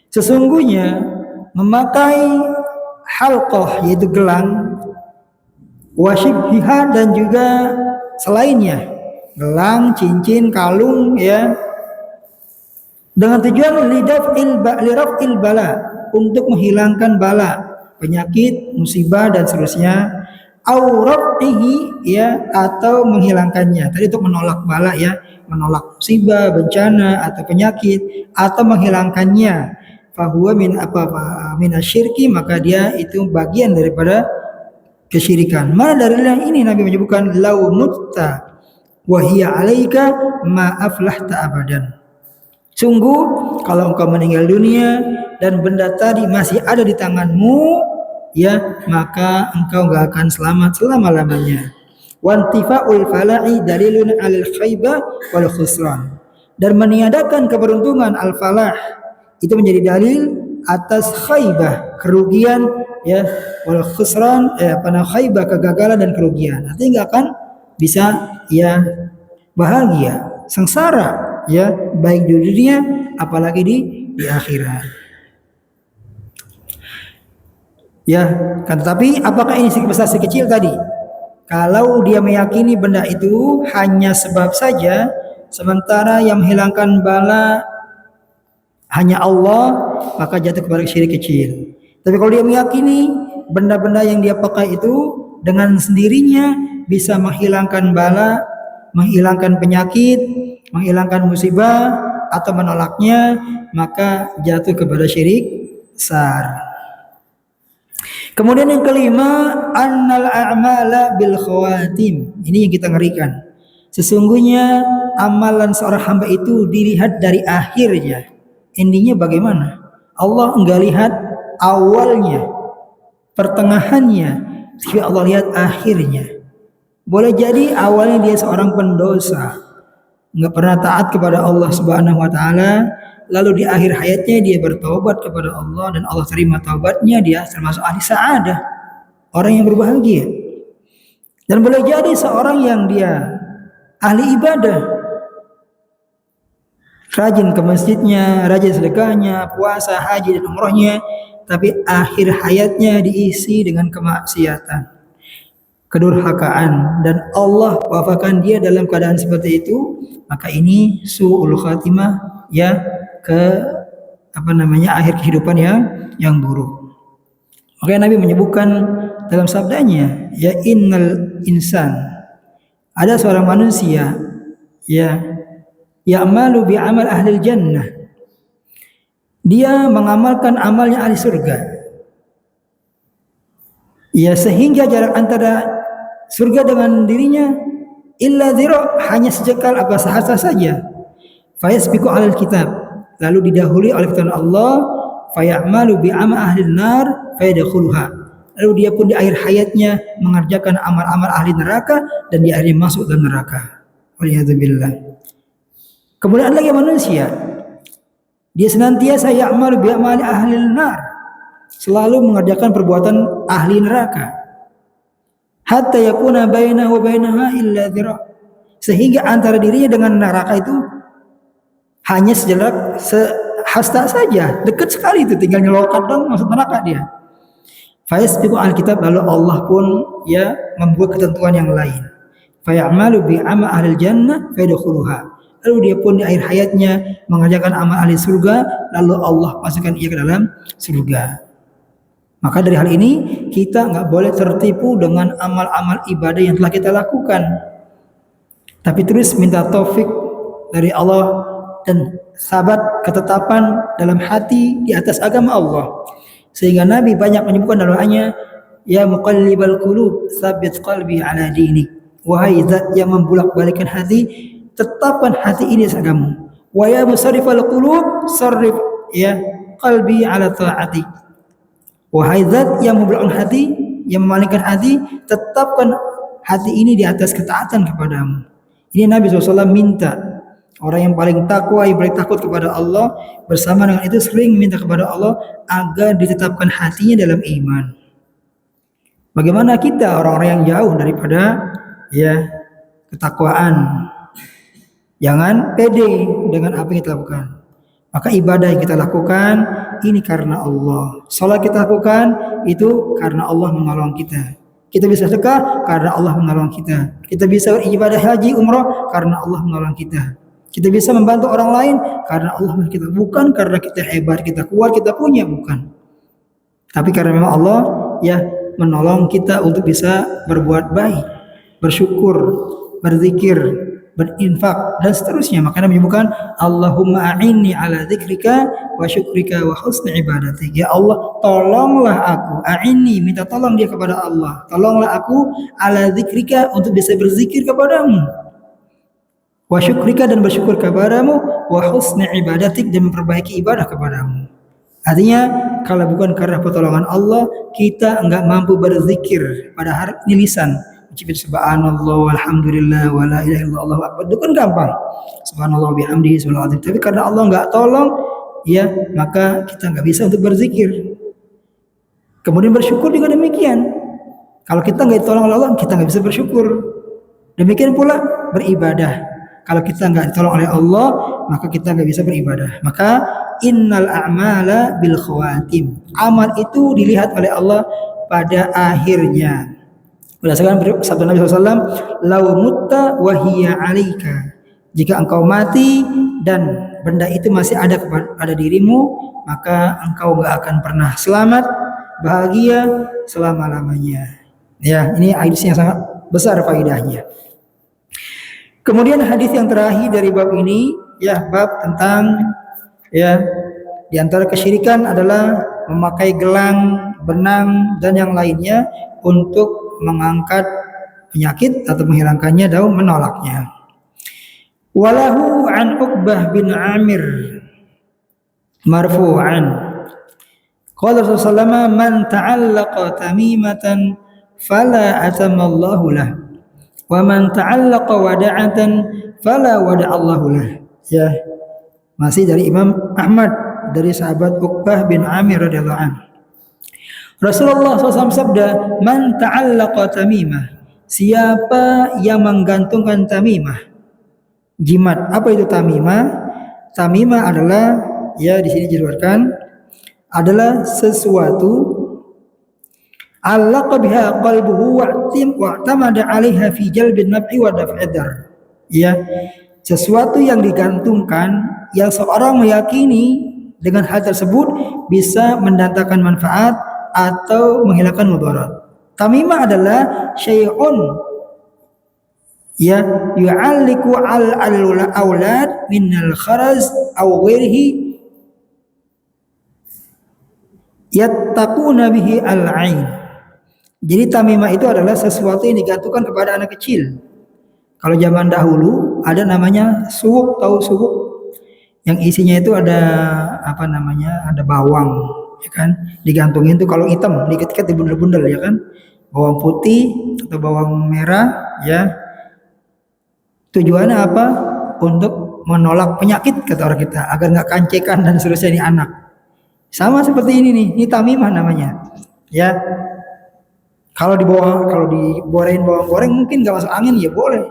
Sesungguhnya memakai halqah yaitu gelang, wa shibhiha dan juga selainnya, gelang, cincin, kalung ya, dengan tujuan li raf'il bala, untuk menghilangkan bala, penyakit, musibah dan seterusnya, auratihi ya, atau menghilangkannya. Tadi untuk menolak bala ya, menolak musibah, bencana atau penyakit, atau menghilangkannya. Fahuwa min asyirki, maka dia itu bagian daripada kesyirikan. Mana dalilnya ini? Nabi menyebutkan lau mutta wa hiya alaika ma aflahta abadan. Sungguh kalau engkau meninggal dunia dan benda tadi masih ada di tanganmu, ya maka engkau gak akan selamat selama-lamanya. Wantifa'ul fala'i dalilun 'alal khaybah wal khusran. Dan meniadakan keberuntungan al-falah itu menjadi dalil atas khaybah, kerugian ya, wal khusran khaybah, kegagalan dan kerugian. Artinya gak akan bisa ya bahagia, sengsara ya, baik di dunia apalagi di akhirat. Ya, kan, tetapi apakah ini besar si kecil tadi? Kalau dia meyakini benda itu hanya sebab saja, sementara yang menghilangkan bala hanya Allah, maka jatuh kepada syirik kecil. Tapi kalau dia meyakini benda-benda yang dia pakai itu dengan sendirinya bisa menghilangkan bala, menghilangkan penyakit, menghilangkan musibah atau menolaknya, maka jatuh kepada syirik besar. Kemudian yang kelima, annal a'mala bil khawatim. Ini yang kita ngerikan. Sesungguhnya amalan seorang hamba itu dilihat dari akhirnya. Endingnya bagaimana? Allah enggak lihat awalnya, pertengahannya, tapi Allah lihat akhirnya. Boleh jadi awalnya dia seorang pendosa, enggak pernah taat kepada Allah Subhanahu wa taala, lalu di akhir hayatnya dia bertaubat kepada Allah dan Allah terima taubatnya, dia termasuk ahli sa'adah, orang yang berbahagia. Dan boleh jadi seorang yang dia ahli ibadah, rajin ke masjidnya, rajin sedekahnya, puasa, haji dan umrohnya, tapi akhir hayatnya diisi dengan kemaksiatan, kedurhakaan, dan Allah wafakan dia dalam keadaan seperti itu, maka ini su'ul khatimah ya, akhir kehidupan yang buruk. Makanya Nabi menyebutkan dalam sabdanya, ya innal insan, ada seorang manusia ya, ya'malu bi amal ahli jannah, dia mengamalkan amalnya ahli surga ya, sehingga jarak antara surga dengan dirinya illa dhira, hanya sejengkal apa sehasta saja. Fayasbiqu alal kitab, lalu didahului oleh firman Allah, fayamalu bi amal ahli nar fayadkhuluha, lalu dia pun di akhir hayatnya mengerjakan amal-amal ahli neraka dan dia akhirnya masuk dalam neraka. Waliyadzubillah. Kemudian lagi manusia, dia senantiasa ya'malu bi amali ahli nar, selalu mengerjakan perbuatan ahli neraka, hatta yakuna bainahu wa bainaha illa dhira, sehingga antara dirinya dengan neraka itu hanya sejelak sehasta saja, dekat sekali itu, tinggal nyelokat dong masuk neraka dia. Fayasbiqu al-kitab, lalu Allah pun ya membuat ketentuan yang lain. Fayamalu bi amal ahli jannah fayadkhuluha. Lalu dia pun di akhir hayatnya mengerjakan amal ahli surga, lalu Allah masukkan ia ke dalam surga. Maka dari hal ini kita nggak boleh tertipu dengan amal-amal ibadah yang telah kita lakukan, tapi terus minta taufik dari Allah dan sabat ketetapan dalam hati di atas agama Allah. Sehingga Nabi banyak menyebutkan dalam doanya, ya muqallibal qulub tsabbit qalbi ala dinik. Wahai zat yang membulak-balikkan hati, tetapkan hati ini agamamu. Wa ya musarrifal qulub sarrif ya qalbi ala ta'atik. Wahai zat yang membulakkan hati, yang memalingkan hati, tetapkan hati ini di atas ketaatan kepadamu. Ini Nabi SAW minta orang yang paling takwa, yang paling takut kepada Allah, bersama dengan itu sering minta kepada Allah agar ditetapkan hatinya dalam iman. Bagaimana kita orang-orang yang jauh daripada ya ketakwaan? Jangan pede dengan apa yang kita lakukan. Maka ibadah yang kita lakukan ini karena Allah. Salat kita lakukan itu karena Allah menolong kita. Kita bisa sedekah karena Allah menolong kita. Kita bisa beribadah haji, umrah karena Allah menolong kita. Kita bisa membantu orang lain karena Allah menolong kita. Bukan karena kita hebat, kita kuat, kita punya, bukan. Tapi karena memang Allah ya menolong kita untuk bisa berbuat baik, bersyukur, berzikir, berinfak dan seterusnya. Makanya menyebutkan Allahumma a'inni ala dzikrika wa syukrika wa husni ibadatik. Ya Allah, tolonglah aku. A'inni, minta tolong dia kepada Allah. Tolonglah aku ala dzikrika, untuk bisa berzikir kepadamu. Wa syukrika, dan bersyukur kepadamu. Wa husni ibadatik, dan memperbaiki ibadah kepadamu. Artinya kalau bukan karena pertolongan Allah, kita enggak mampu berzikir pada hari ini lisan. Ucapin subhanallah walhamdulillah wa la ilaha illallah Allahu akbar, itu kan gampang. Subhanallah bihamdihi subhanallah. Tapi karena Allah enggak tolong, ya maka kita enggak bisa untuk berzikir. Kemudian bersyukur juga demikian. Kalau kita enggak ditolong oleh Allah, kita enggak bisa bersyukur. Demikian pula beribadah. Kalau kita enggak ditolong oleh Allah, maka kita enggak bisa beribadah. Maka innal a'mala bil khawatim. Amal itu dilihat oleh Allah pada akhirnya. Berdasarkan sabda Nabi SAW, lau mutta wahiyya alaika. Jika engkau mati dan benda itu masih ada pada dirimu, maka engkau enggak akan pernah selamat, bahagia selama-lamanya. Ya, ini hadis yang sangat besar faedahnya. Kemudian hadis yang terakhir dari bab ini, ya bab tentang ya di antara kesyirikan adalah memakai gelang, benang dan yang lainnya untuk mengangkat penyakit atau menghilangkannya dan menolaknya. Walahu an Uqbah bin Amir marfu'an qala Rasulullah man ta'allaqa tamimatan fala atamallahu lah wa man ta'allaqa wada'atan fala wada'allahu lah. Ya, masih dari Imam Ahmad dari sahabat Uqbah bin Amir radhiyallahu anhu. Rasulullah SAW sabda, man ta'allaqa tamimah, siapa yang menggantungkan tamimah, jimat. Apa itu tamimah? Tamimah adalah, ya di sini dijelaskan, adalah sesuatu allaqa biha qalbuhu wa'tamada 'alaiha fi jalbin naf'i wa daf'id dar. Ya, sesuatu yang digantungkan yang seorang meyakini dengan hal tersebut bisa mendatangkan manfaat atau menghilangkan mudarat. Tamimah adalah syai'un ya yu'alliqu al-aulad min al-kharaz aw ghairihi yattaquna bihi al-ain. Jadi tamimah itu adalah sesuatu yang digantungkan kepada anak kecil. Kalau zaman dahulu ada namanya suwuk, tahu suwuk? Yang isinya itu ada apa namanya? Ada bawang, ya kan? Digantungin tuh kalau hitam, diikat-ikat di bundel-bundel, ya kan? Bawang putih atau bawang merah, ya. Tujuannya apa? Untuk menolak penyakit kata orang kita, agar nggak kancekan dan seterusnya di anak. Sama seperti ini nih, ini tamimah namanya. Ya. Kalau diborehin bawang goreng mungkin nggak masuk angin, ya boleh.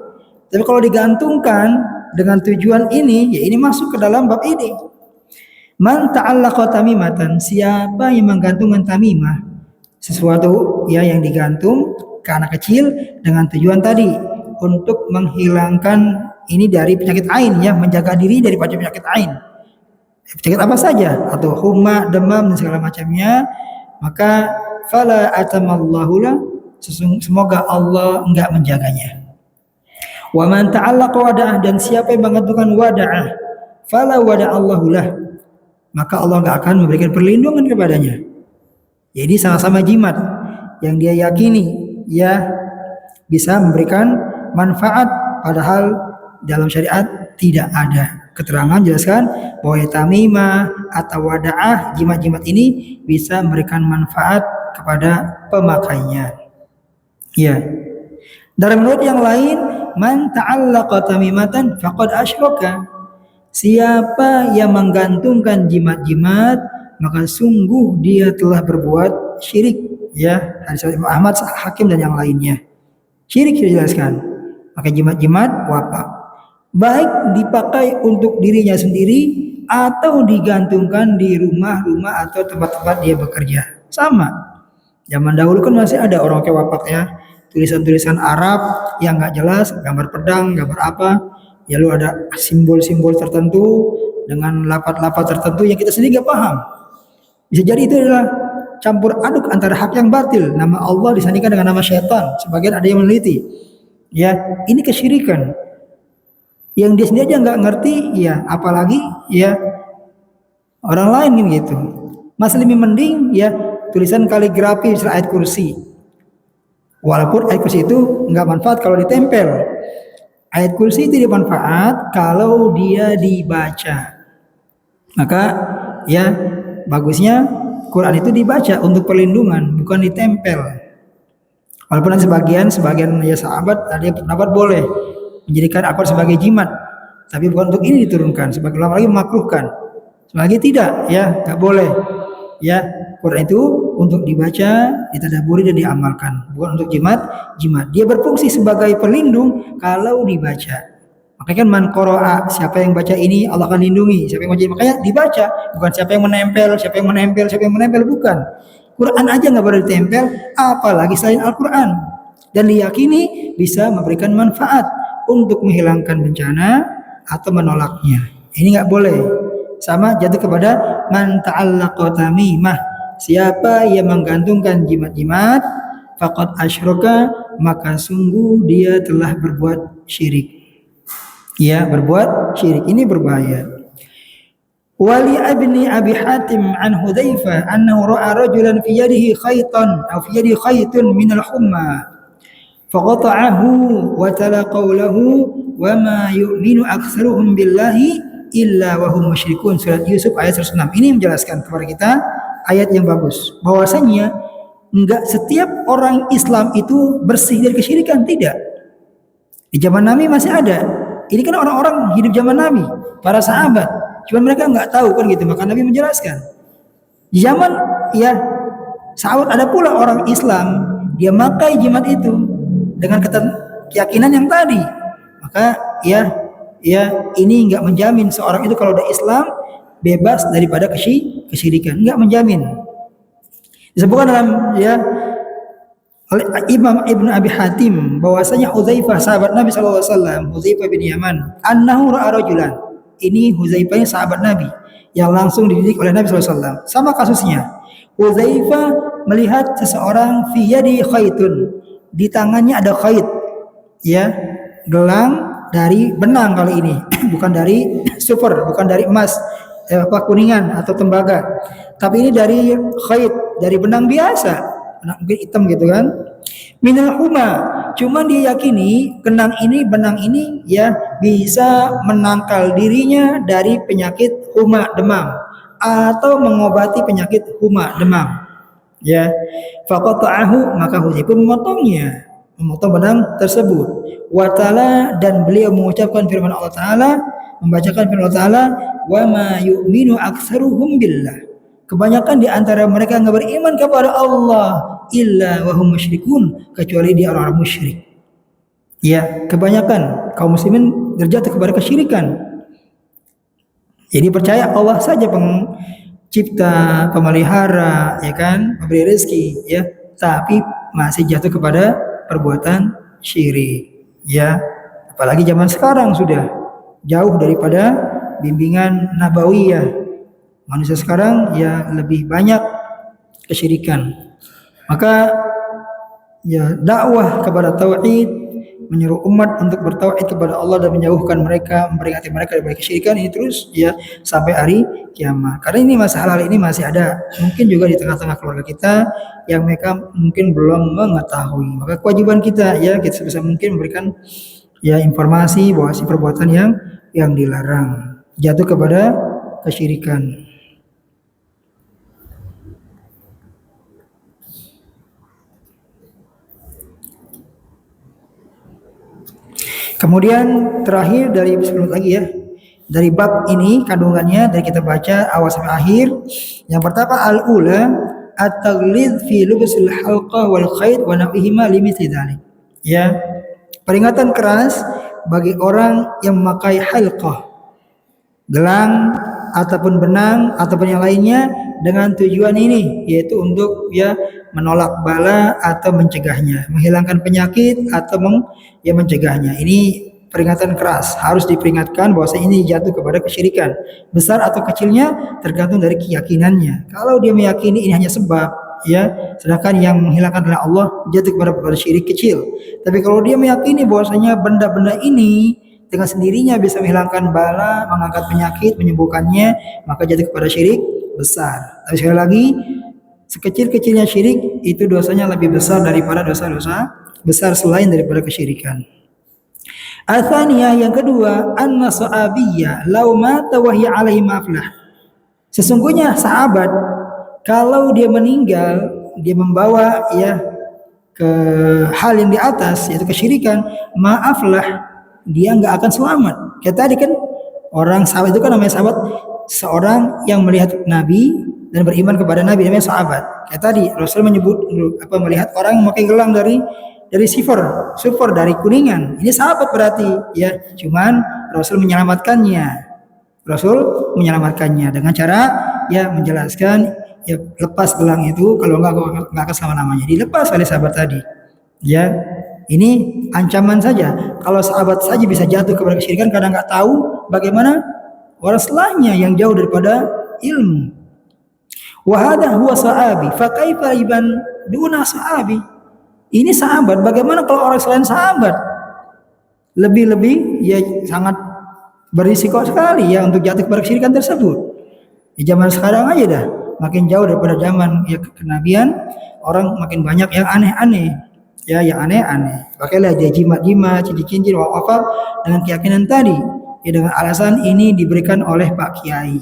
Tapi kalau digantungkan dengan tujuan ini, ya ini masuk ke dalam bab ini. Man ta'allaqa tamimatan, siapa yang menggantungkan tamimah, sesuatu ya yang digantung ke anak kecil dengan tujuan tadi untuk menghilangkan ini dari penyakit ain ya, menjaga diri dari penyakit ain. Penyakit apa saja atau huma, demam dan segala macamnya, maka fala atamallahu la, semoga Allah enggak menjaganya. Wa man ta'allaqa wada'ah, dan siapa yang menggantungkan wada'ah, fala wada'allahu lah, maka Allah enggak akan memberikan perlindungan kepadanya. Jadi sama-sama jimat yang dia yakini ya bisa memberikan manfaat, padahal dalam syariat tidak ada keterangan jelaskan bahwa tamimah atau wada'ah, jimat-jimat ini bisa memberikan manfaat kepada pemakainya. Ya. Dalam menurut yang lain, man ta'allaqa tamimatan faqad asyraka. Siapa yang menggantungkan jimat-jimat, maka sungguh dia telah berbuat syirik. Ya, hadis Imam Ahmad, Hakim dan yang lainnya. Syirik dijelaskan. Maka jimat-jimat wafat, baik dipakai untuk dirinya sendiri atau digantungkan di rumah-rumah atau tempat-tempat dia bekerja. Sama. Zaman dahulu kan masih ada orang kayak wafat ya, tulisan-tulisan Arab yang nggak jelas, gambar pedang, gambar apa, ya lu ada simbol-simbol tertentu dengan lapat-lapat tertentu yang kita sendiri nggak paham. Bisa jadi itu adalah campur aduk antara hak yang batil, nama Allah disandingkan dengan nama syaitan. Sebagian ada yang meneliti, ya ini kesyirikan. Yang dia sendiri aja nggak ngerti, ya apalagi ya orang lain gitu. Masih lebih mending ya tulisan kaligrafi ayat kursi. Walaupun ayat kursi itu nggak manfaat kalau ditempel. Ayat kursi itu bermanfaat kalau dia dibaca. Maka ya bagusnya Quran itu dibaca untuk perlindungan, bukan ditempel. Walaupun sebagian ya sahabat ada yang pendapat boleh menjadikan akor sebagai jimat, tapi bukan untuk ini diturunkan. Sebagian ulama lagi memakruhkan, sebagian tidak, ya nggak boleh. Ya Quran itu untuk dibaca, ditadaburi dan diamalkan, bukan untuk jimat. Dia berfungsi sebagai pelindung kalau dibaca. Makanya kan man qara'a, siapa yang baca ini Allah akan lindungi. Siapa yang baca, makanya dibaca, bukan siapa yang menempel, bukan. Quran aja nggak boleh ditempel, apalagi selain Al-Quran. Dan diyakini bisa memberikan manfaat untuk menghilangkan bencana atau menolaknya. Ini nggak boleh. Sama jatuh kepada man ta'allaqa tamimah. Siapa yang menggantungkan jimat-jimat, faqad asyraka, maka sungguh dia telah berbuat syirik. Ya, berbuat syirik ini berbahaya. Wali ibni Abi Hatim an Hudzaifah annahu ra'a rajulan fi yadihi khaytan aw fi yadihi khaytun min al-humma faqata'ahu wa tala qawlahu wa ma yu'minu aktsaruhum billahi illa wa hum musyrikun. Surat Yusuf ayat 106. Ini menjelaskan kepada kita ayat yang bagus, bahwasanya enggak setiap orang Islam itu bersih dari kesyirikan, tidak. Di zaman Nabi masih ada. Ini kan orang-orang hidup zaman Nabi, para sahabat. Cuma mereka nggak tahu kan gitu, maka Nabi menjelaskan. Di zaman ya sahabat ada pula orang Islam, dia makai jimat itu dengan keyakinan yang tadi. Maka ya ini nggak menjamin seorang itu kalau udah Islam bebas daripada kesyirikan, nggak menjamin. Disebutkan dalam ya oleh Imam Ibnu Abi Hatim bahwasanya Hudzaifah sahabat Nabi sallallahu alaihi wasallam, Hudzaifah bin Yaman, annahu ra'a rajulan. Ini Hudzaifah sahabat Nabi yang langsung dididik oleh Nabi sallallahu alaihi wasallam. Sama kasusnya. Hudzaifah melihat seseorang fi yadi khaytun. Di tangannya ada khayt. Ya, gelang dari benang kali ini, bukan dari super, bukan dari emas, kuningan atau tembaga. Tapi ini dari khayt, dari benang biasa. Mungkin hitam gitu kan, minal huma, cuma dia yakini benang ini ya bisa menangkal dirinya dari penyakit huma demam atau mengobati penyakit huma demam ya. Faqata'ahu, maka Hudzaifah memotong benang tersebut. Wa ta'ala, dan beliau mengucapkan firman Allah Ta'ala, membacakan firman Allah Ta'ala, wa ma yu'minu aktsaruhum billah, kebanyakan di antara mereka nggak beriman kepada Allah illa wa hum musyrikun, kecuali dia orang musyrik. Ya, kebanyakan kaum muslimin terjatuh kepada kesyirikan. Jadi percaya Allah saja cipta, pemelihara, ya kan, memberi rezeki, ya, tapi masih jatuh kepada perbuatan syirik, ya. Apalagi zaman sekarang sudah jauh daripada bimbingan nabawiyah. Manusia sekarang ya lebih banyak kesyirikan. Maka ya dakwah kepada tauhid, menyuruh umat untuk bertauhid kepada Allah dan menjauhkan mereka, memperingati mereka dari kesyirikan ini terus ya sampai hari kiamat. Karena ini hal-hal ini masih ada mungkin juga di tengah-tengah keluarga kita yang mereka mungkin belum mengetahui. Maka kewajiban kita ya kita sebisa mungkin memberikan ya informasi bahwa si perbuatan yang dilarang jatuh kepada kesyirikan. Kemudian terakhir dari sebelum lagi ya, dari bab ini kandungannya dari kita baca awal sampai akhir. Yang pertama al-ula at-taghlid fi lubsil halqah wal khayt wa nahwihima limithli dzalik. Ya, peringatan keras bagi orang yang memakai halqah, gelang ataupun benang ataupun yang lainnya dengan tujuan ini, yaitu untuk ya menolak bala atau mencegahnya, menghilangkan penyakit atau mencegahnya. Ini peringatan keras, harus diperingatkan bahwa ini jatuh kepada kesyirikan. Besar atau kecilnya tergantung dari keyakinannya. Kalau dia meyakini ini hanya sebab, ya, sedangkan yang menghilangkan adalah Allah, jatuh kepada syirik kecil. Tapi kalau dia meyakini bahwasanya benda-benda ini dengan sendirinya bisa menghilangkan bala, mengangkat penyakit, menyembuhkannya, maka jatuh kepada syirik besar. Tapi sekali lagi, sekecil-kecilnya syirik itu dosanya lebih besar daripada dosa-dosa besar selain daripada kesyirikan. Atsaniyah yang kedua, anna sahabiyya law mata wa hiya alaihi maflah. Sesungguhnya sahabat kalau dia meninggal dia membawa ya ke hal yang di atas yaitu kesyirikan, maaflah, dia nggak akan selamat. Kayak tadi kan orang sahabat itu kan namanya sahabat, seorang yang melihat Nabi dan beriman kepada Nabi namanya sahabat. Kayak tadi Rasul menyebut melihat orang yang memakai gelang dari sulfur dari kuningan. Ini sahabat berarti ya. Cuman Rasul menyelamatkannya dengan cara ya menjelaskan ya lepas gelang itu, kalau enggak akan selama-lamanya. Dilepas oleh sahabat tadi. Ya. Ini ancaman saja. Kalau sahabat saja bisa jatuh kepada kesyirikan karena enggak tahu bagaimana orang setelahnya yang jauh daripada ilmu. Wa hadha huwa sahabi, fa kaifa iban duna sahabi? Ini sahabat, bagaimana kalau orang selain sahabat? Lebih-lebih ya sangat berisiko sekali ya untuk jatuh kepada kesyirikan tersebut. Di zaman sekarang aja dah makin jauh daripada zaman ya kenabian, orang makin banyak yang aneh-aneh. Ya, yang aneh-aneh. Pakailah dia jimat-jimat, cincin-cincin, wafat dengan keyakinan tadi. Ya dengan alasan ini diberikan oleh Pak Kiai.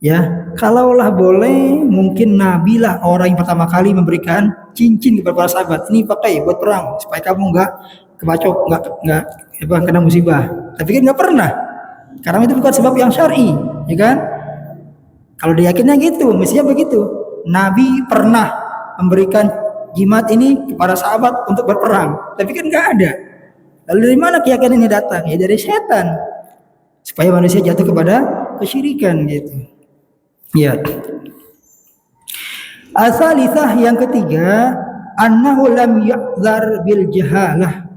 Ya, kalaulah boleh, mungkin Nabi lah orang yang pertama kali memberikan cincin kepada para sahabat. Ini pakai buat perang supaya kamu enggak kebacok, enggak kena musibah. Tapi kan enggak pernah. Karena itu bukan sebab yang syar'i, ya kan? Kalau diyakinnya gitu, mestinya begitu. Nabi pernah memberikan jimat ini kepada sahabat untuk berperang, tapi kan enggak ada. Lalu dari mana keyakinan ini datang? Ya dari setan. Supaya manusia jatuh kepada kesyirikan gitu. Ya. Asalitsah yang ketiga, annahu lam ya'dzar bil jahalah.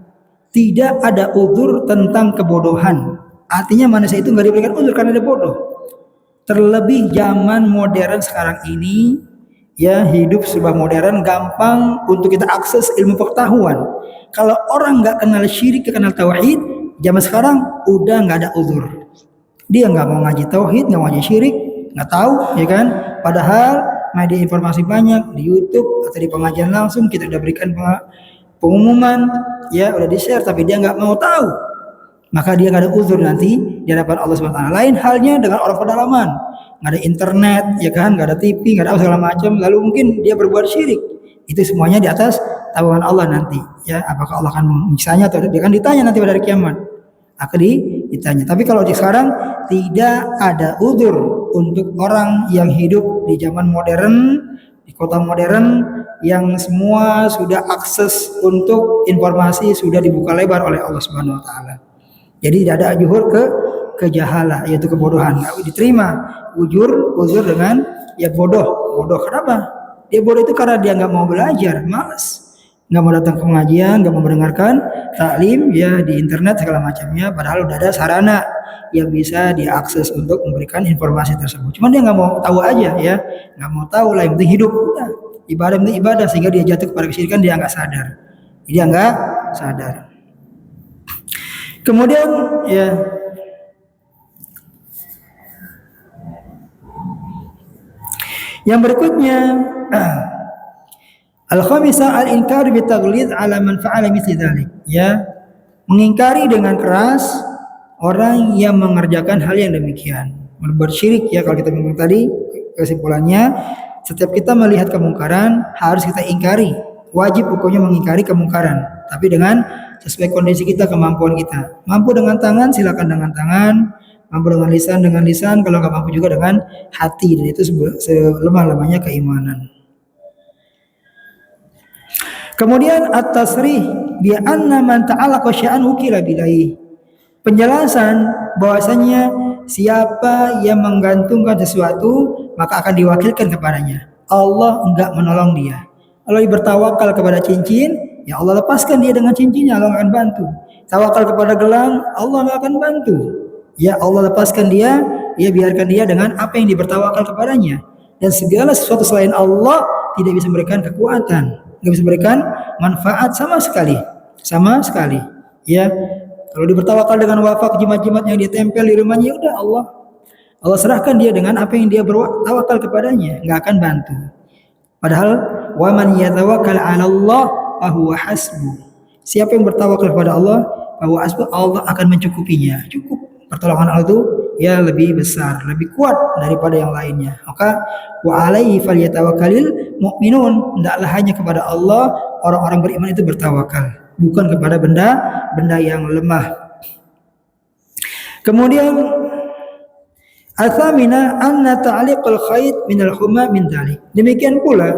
Tidak ada uzur tentang kebodohan. Artinya manusia itu enggak diberikan uzur karena dia bodoh. Terlebih zaman modern sekarang ini, ya hidup serba modern, gampang untuk kita akses ilmu pengetahuan. Kalau orang enggak kenal syirik, kenal tauhid, zaman sekarang udah enggak ada uzur. Dia enggak mau ngaji tauhid, enggak mau ngaji syirik, nggak tahu, ya kan? Padahal media informasi banyak di YouTube atau di pengajian langsung kita udah berikan pengumuman, ya udah di-share, tapi dia nggak mau tahu. Maka dia nggak ada uzur nanti di hadapan Allah Subhanahu wa taala. Lain halnya dengan orang pedalaman, nggak ada internet, ya kan? Nggak ada TV, nggak ada segala macam. Lalu mungkin dia berbuat syirik. Itu semuanya di atas tawaran Allah nanti. Ya, apakah Allah akan menyiksanya atau dia akan ditanya nanti pada hari kiamat? Akan ditanya. Tapi kalau di sekarang tidak ada uzur untuk orang yang hidup di zaman modern, di kota modern yang semua sudah akses untuk informasi sudah dibuka lebar oleh Allah Subhanahu wa taala. Jadi tidak ada juhur kejahalah, yaitu kebodohan. Enggak diterima uzur dengan ya bodoh. Bodoh kenapa? Dia bodoh itu karena dia nggak mau belajar, malas, nggak mau datang ke pengajian, nggak mau mendengarkan taklim ya di internet segala macamnya. Padahal udah ada sarana yang bisa diakses untuk memberikan informasi tersebut. Cuman dia nggak mau tahu aja ya, nggak mau tahu lah. Yang penting hidup, udah ibadah penting ibadah, sehingga dia jatuh kepada kesyirikan, dia nggak sadar. Dia nggak sadar. Kemudian ya yang berikutnya al-khamisah al-inkar bi taghlid ala man fa'ala mithli dzalik. Ya, mengingkari dengan keras orang yang mengerjakan hal yang demikian. Berbuat syirik ya, kalau kita bilang tadi kesimpulannya, setiap kita melihat kemungkaran harus kita ingkari. Wajib hukumnya mengingkari kemungkaran, tapi dengan sesuai kondisi kita, kemampuan kita. Mampu dengan tangan, silakan dengan tangan. Mampu dengan lisan, kalau nggak mampu juga dengan hati, dan itu selemah-lemahnya keimanan. Kemudian at-tasrih bi anna man ta'alaqa syai'an wukila bihi. Penjelasan bahwasanya siapa yang menggantungkan sesuatu maka akan diwakilkan kepadanya. Allah enggak menolong dia. Kalau bertawakal kepada cincin, ya Allah lepaskan dia dengan cincinnya, Allah akan bantu. Tawakal kepada gelang, Allah enggak akan bantu. Ya Allah lepaskan dia, ya biarkan dia dengan apa yang dibertawakal kepadanya. Dan segala sesuatu selain Allah tidak bisa memberikan kekuatan, nggak bisa memberikan manfaat sama sekali, Ya, kalau dibertawakal dengan wafak jimat-jimat yang dia tempel di rumahnya, udah Allah serahkan dia dengan apa yang dia bertawakal kepadanya, nggak akan bantu. Padahal wa man yatawakkal 'ala Allah fa huwa hasbuh. Siapa yang bertawakal kepada Allah, bahwa Allah akan mencukupinya. Cukup. Pertolongan Allah itu ya lebih besar, lebih kuat daripada yang lainnya. Maka wa alaihi falyatawakkalul mu'minun. Hendaklah hanya kepada Allah orang-orang beriman itu bertawakal, bukan kepada benda yang lemah. Kemudian al-thamina anna ta'liqal khayt minal huma min dzalik. Demikian pula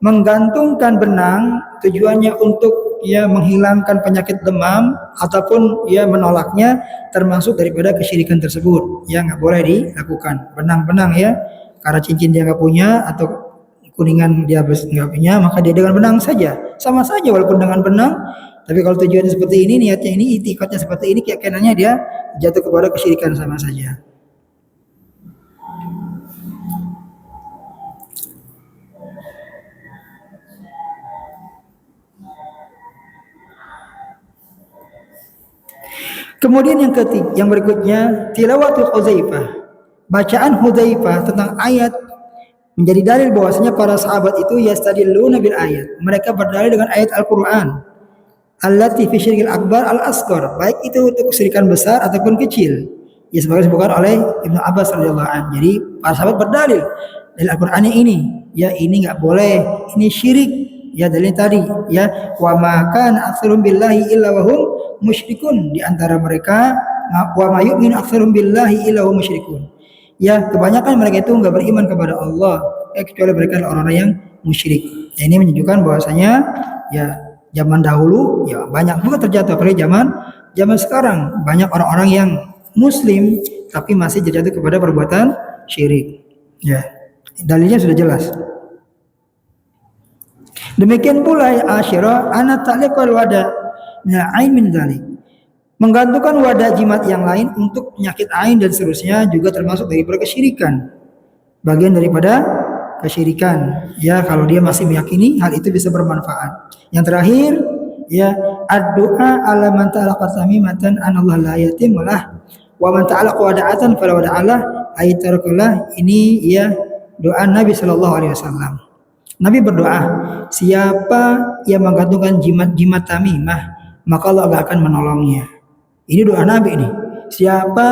menggantungkan benang tujuannya untuk ya menghilangkan penyakit demam ataupun ya menolaknya, termasuk daripada kesyirikan tersebut. Ya nggak boleh dilakukan. Benang-benang ya, karena cincin dia nggak punya atau kuningan dia nggak punya, maka dia dengan benang saja, sama saja walaupun dengan benang. Tapi kalau tujuannya seperti ini, niatnya ini, itikadnya seperti ini, keyakinannya dia jatuh kepada kesyirikan sama saja. Kemudian yang berikutnya tilawatul Hudzaifah. Bacaan Hudzaifah tentang ayat menjadi dalil bahwasanya para sahabat itu yastadilluna bil ayat. Mereka berdalil dengan ayat Al-Qur'an. Allati fi syirkil akbar al-asghar, baik itu untuk kesyirikan besar ataupun kecil. Ya sebagai disebutkan oleh Ibnu Abbas radhiyallahu anhu. Jadi para sahabat berdalil dari Al-Qur'an ini, ya ini enggak boleh, ini syirik. Ya dalil tadi ya wa ma kana aktsarum billahi illa wa hum musyrikun, di antara mereka wa ma yu'minu aktsarum billahi illa hum musyrikun. Ya kebanyakan mereka itu enggak beriman kepada Allah ya, kecuali mereka adalah orang-orang yang musyrik. Ya, ini menunjukkan bahwasanya ya zaman dahulu ya banyak juga terjatuh, apalagi zaman sekarang banyak orang-orang yang muslim tapi masih terjatuh kepada perbuatan syirik. Ya, dalilnya sudah jelas. Demikian pula asyirah ana ta'liqul wada min ain min dzalik. Menggantungkan wadah jimat yang lain untuk penyakit ain dan seterusnya juga termasuk daripada kesyirikan. Bagian daripada kesyirikan. Ya, kalau dia masih meyakini hal itu bisa bermanfaat. Yang terakhir, ya ad-du'a ala man ta'alaqa tamimatan an Allah la yatimullah wa man ta'alaqa wada'atan fala wada'alah ayatarakallah. Ini ya doa Nabi sallallahu alaihi wasallam. Nabi berdoa, siapa yang menggantungkan jimat-jimat tamimah, maka Allah gak akan menolongnya. Ini doa Nabi ini. Siapa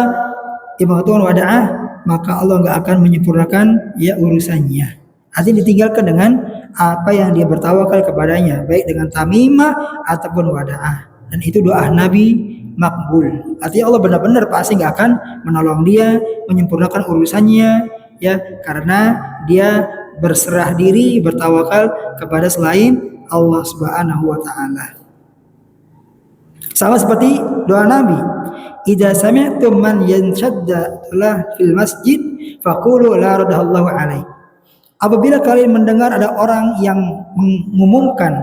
yang menggantungkan wada'ah, maka Allah gak akan menyempurnakan ya urusannya. Artinya ditinggalkan dengan apa yang dia bertawakal kepadanya, baik dengan tamimah ataupun wada'ah. Dan itu doa Nabi makbul. Artinya Allah benar-benar pasti gak akan menolong dia, menyempurnakan urusannya, ya karena dia berserah diri, bertawakal kepada selain Allah Subhanahu wa taala. Sama seperti doa Nabi, "Idza sami'tum man yanshadda fil masjid faqulu la radallahu alaihi." apabila kalian mendengar ada orang yang mengumumkan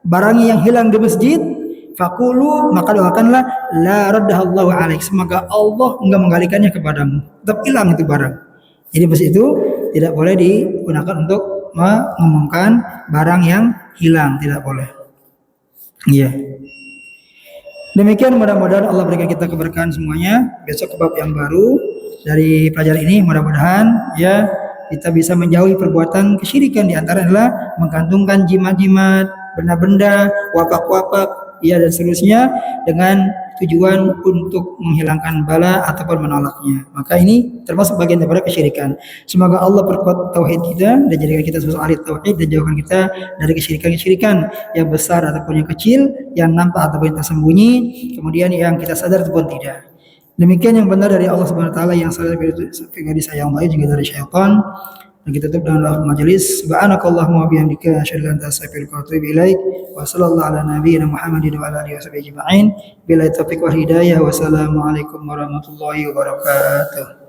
barangnya yang hilang di masjid, fakulu, maka doakanlah, la raddahallahu alaik, semoga Allah enggak menggalikannya kepadamu, tetap hilang itu barang. Jadi masjid itu tidak boleh digunakan untuk mengumumkan barang yang hilang, tidak boleh. Iya. Demikian, mudah-mudahan Allah berikan kita keberkahan semuanya. Besok ke bab yang baru dari pelajaran ini, mudah-mudahan ya kita bisa menjauhi perbuatan kesyirikan, di antara adalah menggantungkan jimat-jimat, benda-benda, wapak-wapak, ya dan seterusnya, dengan tujuan untuk menghilangkan bala ataupun menolaknya. Maka ini termasuk bagian daripada kesyirikan. Semoga Allah perkuat tauhid kita dan jadikan kita sebagai ahli tauhid, dan jauhkan kita dari kesyirikan-kesyirikan yang besar ataupun yang kecil, yang nampak ataupun yang tersembunyi, kemudian yang kita sadar ataupun tidak. Demikian yang benar dari Allah Subhanahu wa taala, yang salah dari saya yang baik juga dari syaitan. Dan kita tutup dengan majelis. Subhanakallahumma wa bihamdika asyhadu an la ilaha illa anta astaghfiruka wa atubu ilaik. Wa sallallahu ala nabiyyina Muhammadin wa ala alihi washabihi ajma'in. Billahi taufiq wal hidayah. Wassalamualaikum warahmatullahi wabarakatuh.